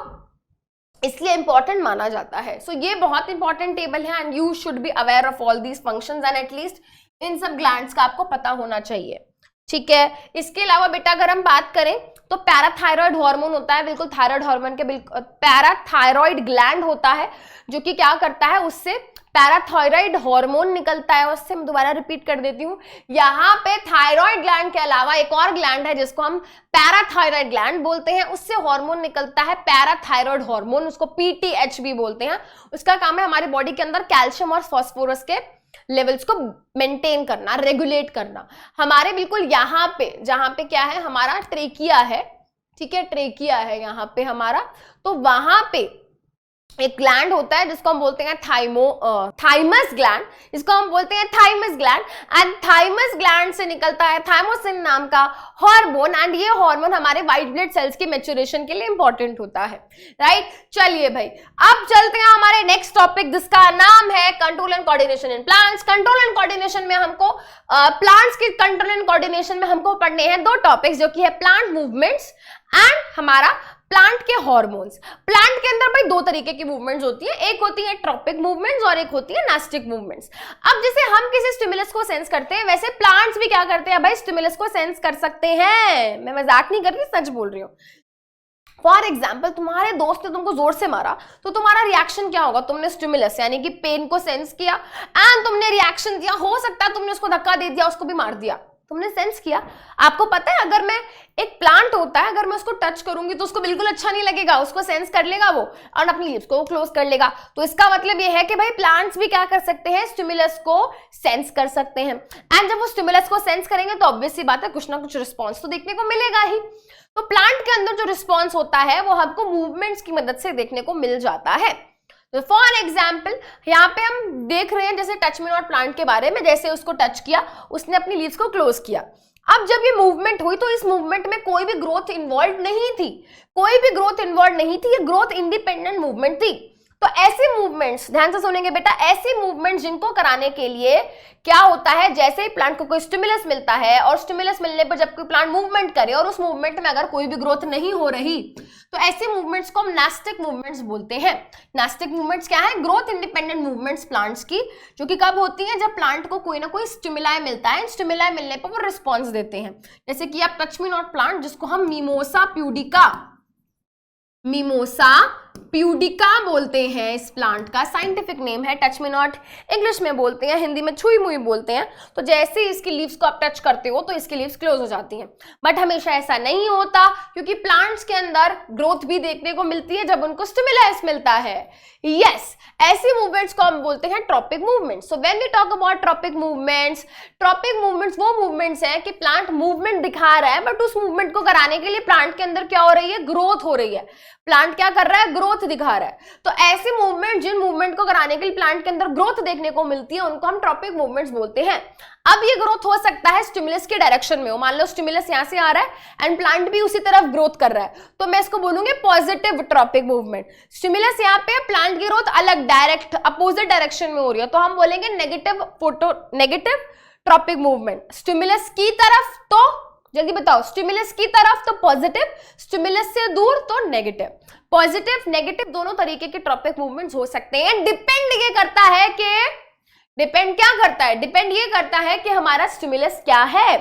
इसलिए इंपॉर्टेंट माना जाता है। सो ये बहुत इंपॉर्टेंट टेबल है and you should be aware of all these functions and at least in सब ग्लैंड्स का आपको पता होना चाहिए, ठीक है। इसके अलावा बेटा अगर हम बात करें तो पैराथायरॉयड हार्मोन होता है, बिल्कुल थायराइड हार्मोन के बिल्कुल पैराथायरॉयड ग्लैंड होता है जो कि क्या करता है, उससे पैराथायरॉयड हार्मोन निकलता है। उससे मैं दोबारा रिपीट कर देती हूँ, यहाँ पे थायराइड ग्लैंड के अलावा एक और ग्लैंड है जिसको हम पैराथायरॉयड ग्लैंड बोलते हैं, उससे हार्मोन निकलता है पैराथायरॉयड हार्मोन, उसको पीटीएच भी बोलते हैं। उसका काम है हमारी बॉडी के अंदर कैल्शियम और फास्फोरस के लेवल्स को मेंटेन करना, रेगुलेट करना। हमारे बिल्कुल यहाँ पे जहां पे क्या है, हमारा ट्रेकिया है, ठीक है, ट्रेकिया है यहाँ पे हमारा, तो वहां पे एक ग्लैंड होता है जिसको हम बोलते हैं थाइमस ग्लैंड, इसको हम बोलते हैं thymus gland. And thymus gland से निकलता है थाइमोसिन नाम का हार्मोन एंड ये हार्मोन हमारे व्हाइट ब्लड सेल्स के मैच्योरेशन के लिए इंपॉर्टेंट होता है, राइट। चलिए भाई अब चलते हैं हमारे नेक्स्ट टॉपिक जिसका नाम है control and coordination in plants. Control and coordination में हमको प्लांट्स के कंट्रोल एंड कोऑर्डिनेशन में हमको पढ़ने हैं दो टॉपिक्स जो कि है प्लांट मूवमेंट्स एंड हमारा प्लांट के हार्मोन्स। प्लांट के अंदर भाई दो तरीके की मूवमेंट्स होती है, एक होती है ट्रॉपिक मूवमेंट्स और एक होती है नास्टिक मूवमेंट्स। अब जैसे हम किसी स्टिमुलस को सेंस करते हैं वैसे प्लांट्स भी क्या करते हैं भाई, स्टिमुलस को सेंस कर सकते हैं। मैं मजाक नहीं कर रही, सच बोल रही हूँ। फॉर एग्जाम्पल तुम्हारे दोस्त ने तुमको जोर से मारा तो तुम्हारा रिएक्शन क्या होगा, तुमने स्टिमुलस यानी कि पेन को सेंस किया एंड तुमने रिएक्शन दिया। हो सकता है तुमने उसको धक्का दे दिया, उसको भी मार दिया, तुमने सेंस किया। आपको पता है अगर मैं एक प्लांट होता है, अगर मैं उसको टच करूंगी तो उसको बिल्कुल अच्छा नहीं लगेगा, उसको सेंस कर लेगा वो और अपनी लिप्स को क्लोज कर लेगा। तो इसका मतलब ये है कि भाई प्लांट्स भी क्या कर सकते हैं, स्टिमुलस को सेंस कर सकते हैं। एंड जब वो स्टिमुलस को सेंस करेंगे तो ऑब्वियस सी बात है कुछ ना कुछ रिस्पॉन्स तो देखने को मिलेगा ही। तो प्लांट के अंदर जो रिस्पॉन्स होता है वो हमको मूवमेंट्स की मदद से देखने को मिल जाता है। तो फॉर एग्जाम्पल यहाँ पे हम देख रहे हैं जैसे टच मी नॉट प्लांट के बारे में, जैसे उसको टच किया उसने अपनी लीव्स को क्लोज किया। अब जब ये मूवमेंट हुई तो इस मूवमेंट में कोई भी ग्रोथ इन्वॉल्व नहीं थी, कोई भी ग्रोथ इन्वॉल्व नहीं थी, ये ग्रोथ इंडिपेंडेंट मूवमेंट थी। तो ऐसी मूवमेंट्स ध्यान से सुनेंगे बेटा, ऐसी मूवमेंट्स जिनको कराने के लिए क्या होता है, जैसे ही प्लांट को कोई स्टिमुलस मिलता है और स्टिमुलस मिलने पर जब कोई प्लांट मूवमेंट करे और उस मूवमेंट में अगर कोई भी ग्रोथ नहीं हो रही तो ऐसे मूवमेंट्स को हम नास्टिक मूवमेंट्स बोलते हैं। नास्टिक मूवमेंट्स क्या है, ग्रोथ इंडिपेंडेंट मूवमेंट्स प्लांट्स की, जो कि कब होती हैं, जब प्लांट को कोई ना कोई स्टिमुलाई मिलता है, स्टिमुलाई मिलने पर वो रिस्पॉन्स देते हैं। जैसे कि आप टच मी नॉट प्लांट जिसको हम मिमोसा प्यूडिका बोलते हैं इस प्लांट का, साइंटिफिक नेम है, टच मी नॉट इंग्लिश में बोलते हैं, हिंदी में छुई मुई बोलते हैं। तो जैसे ही इसकी लीव्स को आप टच करते हो तो इसकी लीव्स क्लोज हो जाती हैं, बट हमेशा ऐसा नहीं होता, क्योंकि प्लांट्स के अंदर ग्रोथ भी देखने को मिलती है जब उनको स्टिमुलस मिलता है। यस, ऐसी मूवमेंट्स को हम बोलते हैं tropic movements. So when we talk about tropic movements वो मूवमेंट्स हैं कि प्लांट मूवमेंट दिखा रहा है, बट उस मूवमेंट को कराने के लिए प्लांट के अंदर क्या हो रही है, ग्रोथ हो रही है। प्लांट क्या कर रहा है, ग्रोथ दिखा रहा है। तो ऐसी मूवमेंट, जिन मूवमेंट को कराने के लिए प्लांट के अंदर ग्रोथ देखने को मिलती है, उनको हम ट्रॉपिक मूवमेंट्स बोलते हैं। अब ये ग्रोथ हो सकता है स्टिमुलस के डायरेक्शन में हो, मान लो स्टिमुलस यहां से आ रहा है एंड प्लांट भी उसी तरफ ग्रोथ कर रहा है, तो मैं इसको बोलूंगी पॉजिटिव ट्रॉपिक मूवमेंट। स्टिमुलस यहाँ पे, प्लांट की ग्रोथ अलग डायरेक्ट अपोजिट डायरेक्शन में हो रही है, तो हम बोलेंगे नेगेटिव ट्रॉपिक मूवमेंट। स्टिमुलस की तरफ तो जल्दी बताओ, स्टिमुलस की तरफ तो पॉजिटिव, स्टिमुलस से दूर तो नेगेटिव। पॉजिटिव नेगेटिव दोनों तरीके के ट्रॉपिक मूवमेंट्स हो सकते हैं। डिपेंड ये करता है कि डिपेंड ये करता है कि हमारा स्टिमुलस क्या है।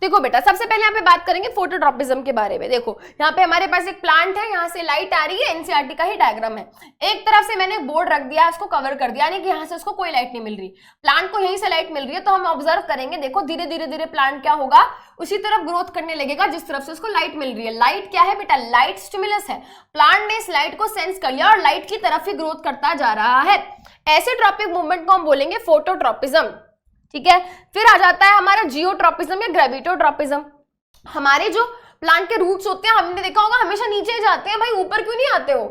देखो बेटा, सबसे पहले यहाँ पे बात करेंगे फोटोट्रॉपिज्म के बारे में। देखो यहाँ पे हमारे पास एक प्लांट है, यहाँ से लाइट आ रही है, एनसीईआरटी का ही डायग्राम है। एक तरफ से मैंने बोर्ड रख दिया, इसको कवर कर दिया, यानी कि यहाँ से उसको कोई लाइट नहीं मिल रही, प्लांट को यहीं से लाइट मिल रही है। तो हम ऑब्जर्व करेंगे, देखो धीरे धीरे प्लांट क्या होगा, उसी तरफ ग्रोथ करने लगेगा जिस तरफ से उसको लाइट मिल रही है। लाइट क्या है बेटा, लाइट स्टिमुलस है। प्लांट ने इस लाइट को सेंस कर लिया और लाइट की तरफ ही ग्रोथ करता जा रहा है। ऐसे ट्रॉपिक मूवमेंट को हम बोलेंगे फोटोट्रॉपिज्म। ठीक है, फिर आ जाता है हमारा जियोट्रॉपिज्म या ग्रेविटोट्रॉपिज्म। हमारे जो प्लांट के रूट्स होते हैं, हमने देखा होगा हमेशा नीचे जाते हैं, भाई ऊपर क्यों नहीं आते हो,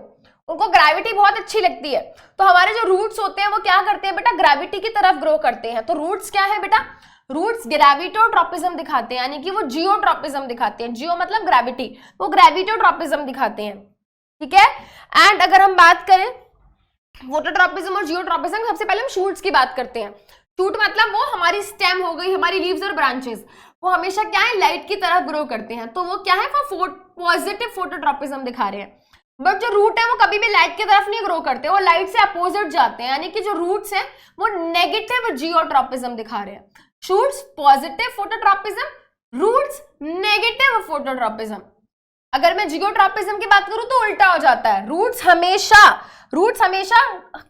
उनको ग्रेविटी बहुत अच्छी लगती है। तो हमारे जो रूट्स होते हैं वो क्या करते हैं बेटा, ग्रेविटी की तरफ ग्रो करते हैं। तो रूट्स क्या है बेटा, रूट्स ग्रेविटोट्रॉपिज्म दिखाते हैं, यानी कि वो जियोट्रॉपिज्म दिखाते हैं। जियो मतलब ग्रेविटी, वो ग्रेविटोट्रॉपिज्म दिखाते हैं। ठीक है, एंड अगर हम बात करें फोटोट्रॉपिज्म और जियोट्रॉपिज्म, सबसे पहले हम शूट्स की बात करते हैं। शूट मतलब वो हमारी स्टेम हो गई, हमारी लीव्स और ब्रांचेस, वो हमेशा क्या है, लाइट की तरफ ग्रो करते हैं। तो वो क्या है, वो पॉजिटिव फोटोट्रॉपिज्म दिखा रहे हैं। बट जो रूट है वो कभी भी लाइट की तरफ नहीं ग्रो करते, वो लाइट से अपोजिट जाते हैं, यानी कि जो रूट्स हैं वो नेगेटिव जियोट्रॉपिज्म दिखा रहे हैं। Shoots positive phototropism, roots negative phototropism. अगर मैं जियोट्रॉपिज्म की बात करूं तो उल्टा हो जाता है। रूट्स हमेशा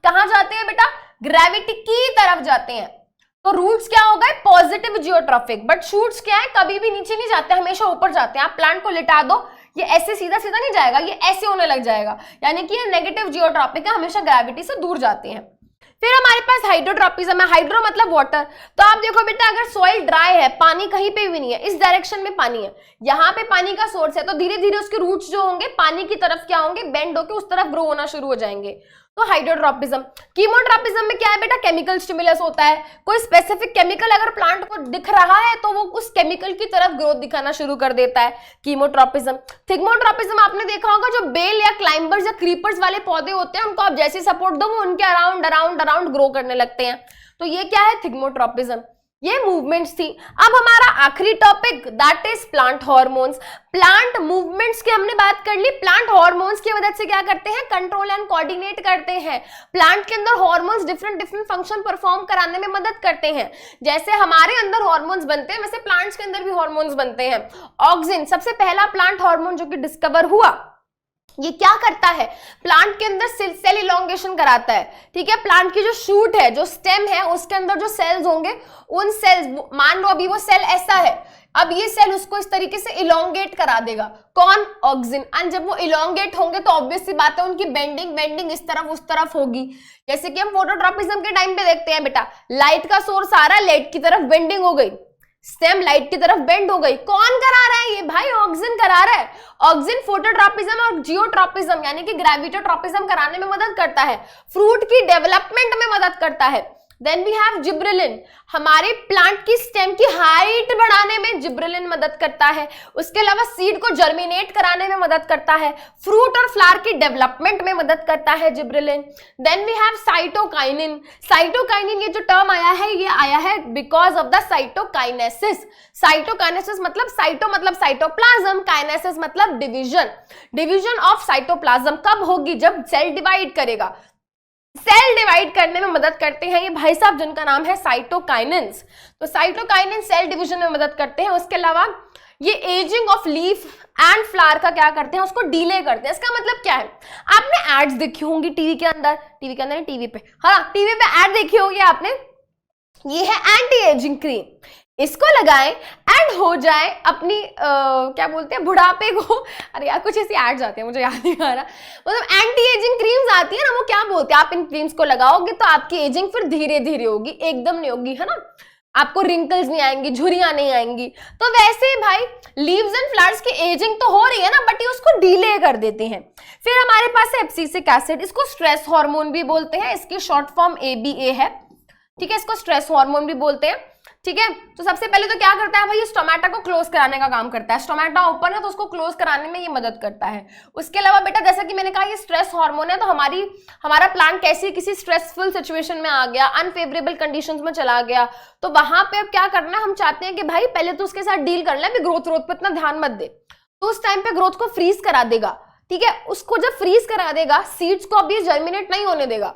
कहां जाते हैं बेटा, ग्रेविटी की तरफ जाते हैं। तो रूट्स क्या हो गए, पॉजिटिव जियोट्रॉपिक। बट शूट्स क्या है, कभी भी नीचे नहीं जाते, हमेशा ऊपर जाते हैं। आप प्लांट को लिटा दो, ये ऐसे सीधा सीधा नहीं जाएगा, ये ऐसे होने लग जाएगा, यानी कि ये नेगेटिव जियोट्रॉपिक है, हमेशा ग्रेविटी से दूर जाते हैं। फिर हमारे पास हाइड्रोट्रॉपिज्म है। हाइड्रो मतलब वाटर। तो आप देखो बेटा, अगर सॉइल ड्राई है, पानी कहीं पे भी नहीं है, इस डायरेक्शन में पानी है, यहाँ पे पानी का सोर्स है, तो धीरे धीरे उसके रूट्स जो होंगे पानी की तरफ क्या होंगे, बेंड होकर उस तरफ ग्रो होना शुरू हो जाएंगे। तो हाइड्रोट्रॉपिज्म। कीमोट्रॉपिज्म में क्या है बेटा, केमिकल स्टिमुलस होता है। कोई स्पेसिफिक केमिकल अगर प्लांट को दिख रहा है तो वो उस केमिकल की तरफ ग्रोथ दिखाना शुरू कर देता है, कीमोट्रॉपिज्म। थिग्मोट्रॉपिज्म आपने देखा होगा, जो बेल या क्लाइंबर्स या क्रीपर्स वाले पौधे होते हैं, उनको आप जैसे सपोर्ट दो वो उनके अराउंड ग्रो करने लगते हैं। तो ये क्या है, थिग्मोट्रॉपिज्म। ये मूवमेंट्स थी। अब हमारा आखिरी topic, that is plant hormones. Plant movements की हमने बात कर ली। प्लांट हार्मोन्स की मदद से क्या करते हैं, कंट्रोल एंड कोऑर्डिनेट करते हैं। प्लांट के अंदर हार्मोन्स डिफरेंट फंक्शन परफॉर्म कराने में मदद करते हैं। जैसे हमारे अंदर हार्मोन्स बनते हैं, वैसे प्लांट्स के अंदर भी हार्मोन्स बनते हैं। ऑक्सिन सबसे पहला प्लांट हार्मोन जो कि डिस्कवर हुआ, ये क्या करता है, प्लांट के अंदर सेल इलोंगेशन कराता है। ठीक है, प्लांट की जो शूट है, जो स्टेम है, उसके अंदर जो सेल्स होंगे, उन सेल्स, मान लो अभी वो सेल ऐसा है, अब ये सेल उसको इस तरीके से इलोंगेट करा देगा। कौन, ऑक्सिन। एंड जब वो इलोंगेट होंगे तो ऑब्वियस सी बात है उनकी बेंडिंग इस तरफ उस तरफ होगी। जैसे कि हम फोटोट्रॉपिज्म के टाइम पे देखते हैं बेटा, लाइट का सोर्स आ रहा है, लाइट की तरफ बेंडिंग हो गई, स्टेम लाइट की तरफ बेंड हो गई। कौन करा रहा है ये, भाई ऑक्सिन करा रहा है। ऑक्सिन फोटोट्रॉपिज्म और जियोट्रॉपिज्म यानी कि ग्रेविटोट्रॉपिज्म कराने में मदद करता है, फ्रूट की डेवलपमेंट में मदद करता है। देन वी हैव जिब्रेलिन, हमारे प्लांट की स्टेम की हाइट बढ़ाने में जिब्रेलिन मदद करता है। उसके अलावा सीड को जर्मिनेट कराने में मदद करता है, फ्रूट और फ्लावर की डेवलपमेंट में मदद करता है gibberellin. Then we have cytokinin. Cytokinin ये जो टर्म आया है, ये आया है because of the cytokinesis. Cytokinesis मतलब साइटो मतलब साइटोप्लाज्म, काइनेसिस मतलब डिवीजन ऑफ साइटोप्लाज्म कब होगी, जब सेल डिवाइड करेगा। सेल डिवाइड करने में मदद करते हैं ये भाई साहब, जिनका नाम है साइटोकाइनिन्स। तो साइटोकाइनिन सेल डिवीजन में मदद करते हैं। उसके अलावा ये ageing of leaf and flower का क्या करते हैं, उसको डिले करते हैं। इसका मतलब क्या है, आपने एड्स देखी होंगी टीवी के अंदर नहीं, टीवी पे, हाँ टीवी पे एड देखी होगी आपने, ये है एंटी एजिंग क्रीम, इसको लगाएं एंड हो जाए अपनी क्या बोलते हैं बुढ़ापे को, अरे यार कुछ ऐसी एड्स आती है मुझे याद नहीं आ रहा, मतलब एंटी एजिंग क्रीम्स आती है ना, वो क्या बोलते हैं, आप इन क्रीम्स को लगाओगे तो आपकी एजिंग फिर धीरे धीरे होगी, एकदम नहीं होगी, है ना, आपको रिंकल्स नहीं आएंगी, झुर्रियां नहीं आएंगी। तो वैसे ही भाई लीव्स एंड फ्लावर्स की एजिंग तो हो रही है ना, बट ये उसको डिले कर देते हैं। फिर हमारे पास है एब्सिसिक एसिड, इसको स्ट्रेस हार्मोन भी बोलते हैं, इसकी शॉर्ट फॉर्म ABA है, ठीक है, इसको स्ट्रेस हार्मोन भी बोलते हैं, ठीक है। तो सबसे पहले तो क्या करता है भाई, स्टोमेटा को क्लोज कराने का काम करता है, स्टोमेटा ओपन है तो उसको क्लोज कराने में ये मदद करता है। उसके अलावा बेटा जैसा कि मैंने कहा ये स्ट्रेस हार्मोन है, तो हमारा प्लांट कैसी किसी स्ट्रेसफुल सिचुएशन में आ गया, अनफेवरेबल कंडीशंस में चला गया, तो वहां पे अब क्या करना है, हम चाहते हैं कि भाई पहले तो उसके साथ डील कर ले, अभी ग्रोथ पे इतना ध्यान मत दे, तो उस टाइम पे ग्रोथ को फ्रीज करा देगा, ठीक है। उसको जब फ्रीज करा देगा, सीड्स को अभी जर्मिनेट नहीं होने देगा,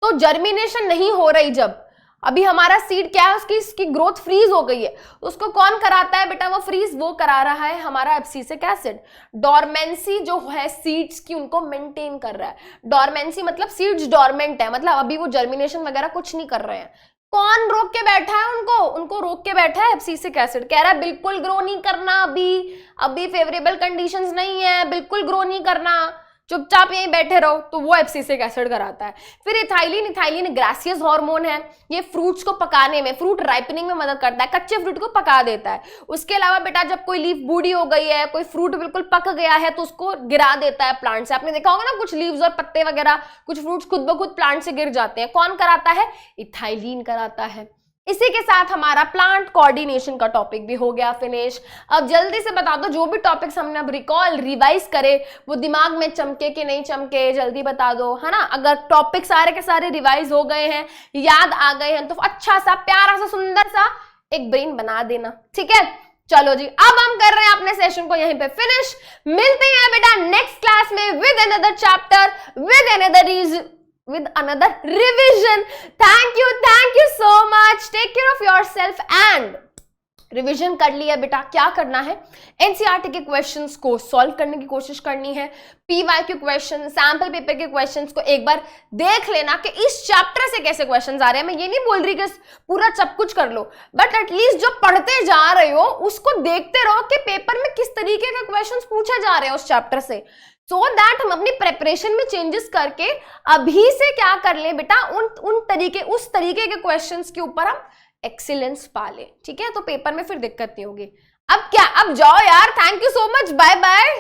तो जर्मिनेशन नहीं हो रही, जब अभी हमारा सीड क्या है, इसकी ग्रोथ फ्रीज हो गई है, उसको कौन कराता है बेटा, वो फ्रीज वो करा रहा है हमारा एब्सिसिक एसिड। डॉर्मेंसी जो है सीड्स की, उनको मेंटेन कर रहा है। डॉर्मेंसी मतलब सीड्स डॉर्मेंट है, मतलब अभी वो जर्मिनेशन वगैरह कुछ नहीं कर रहे हैं। कौन रोक के बैठा है उनको रोक के बैठा है एब्सिसिक एसिड, कह रहा है बिल्कुल ग्रो नहीं करना, अभी फेवरेबल कंडीशंस नहीं है, बिल्कुल ग्रो नहीं करना, चुपचाप यहीं बैठे रहो, तो वो एब्सिसिक एसिड कराता है। फिर इथाइलिन ग्रासियस हार्मोन है, ये फ्रूट्स को पकाने में, फ्रूट राइपनिंग में मदद करता है, कच्चे फ्रूट को पका देता है। उसके अलावा बेटा जब कोई लीफ बूढ़ी हो गई है, कोई फ्रूट बिल्कुल पक गया है, तो उसको गिरा देता है प्लांट से। आपने देखा होगा ना, कुछ लीव्स और पत्ते वगैरह, कुछ फ्रूट्स खुद ब खुद प्लांट से गिर जाते हैं, कौन कराता है, इथाइलिन कराता है। इसी के साथ हमारा प्लांट कोऑर्डिनेशन का टॉपिक भी हो गया फिनिश। अब जल्दी से बता दो, जो भी टॉपिक्स हमने अब रिवाइज करे वो दिमाग में चमके कि नहीं चमके, जल्दी बता दो, है ना। अगर टॉपिक सारे के सारे रिवाइज हो गए हैं, याद आ गए हैं, तो अच्छा सा प्यारा सा सुंदर सा एक ब्रेन बना देना, ठीक है। चलो जी, अब हम कर रहे हैं अपने सेशन को यहीं पे फिनिश। मिलते हैं बेटा नेक्स्ट क्लास में with another chapter, with another revision. Thank you so much. Take care of yourself and revision कर लिया बेटा। क्या करना है, एनसीईआरटी के क्वेश्चंस को सॉल्व करने की कोशिश करनी है, पीवाईक्यू क्वेश्चन, सैंपल पेपर के क्वेश्चंस को एक बार देख लेना कि इस चैप्टर से कैसे क्वेश्चंस आ रहे हैं। मैं ये नहीं बोल रही कि पूरा सब कुछ कर लो, बट एटलीस्ट जो पढ़ते जा रहे हो उसको देखते रहो कि पेपर में किस तरीके के क्वेश्चंस पूछे जा रहे हैं उस चैप्टर से, सो दैट हम अपनी प्रेपरेशन में चेंजेस करके अभी से क्या कर ले बेटा, उस तरीके के क्वेश्चंस के ऊपर हम एक्सीलेंस पा ले, ठीक है। तो पेपर में फिर दिक्कत नहीं होगी। अब क्या, अब जाओ यार, thank you so much, bye bye.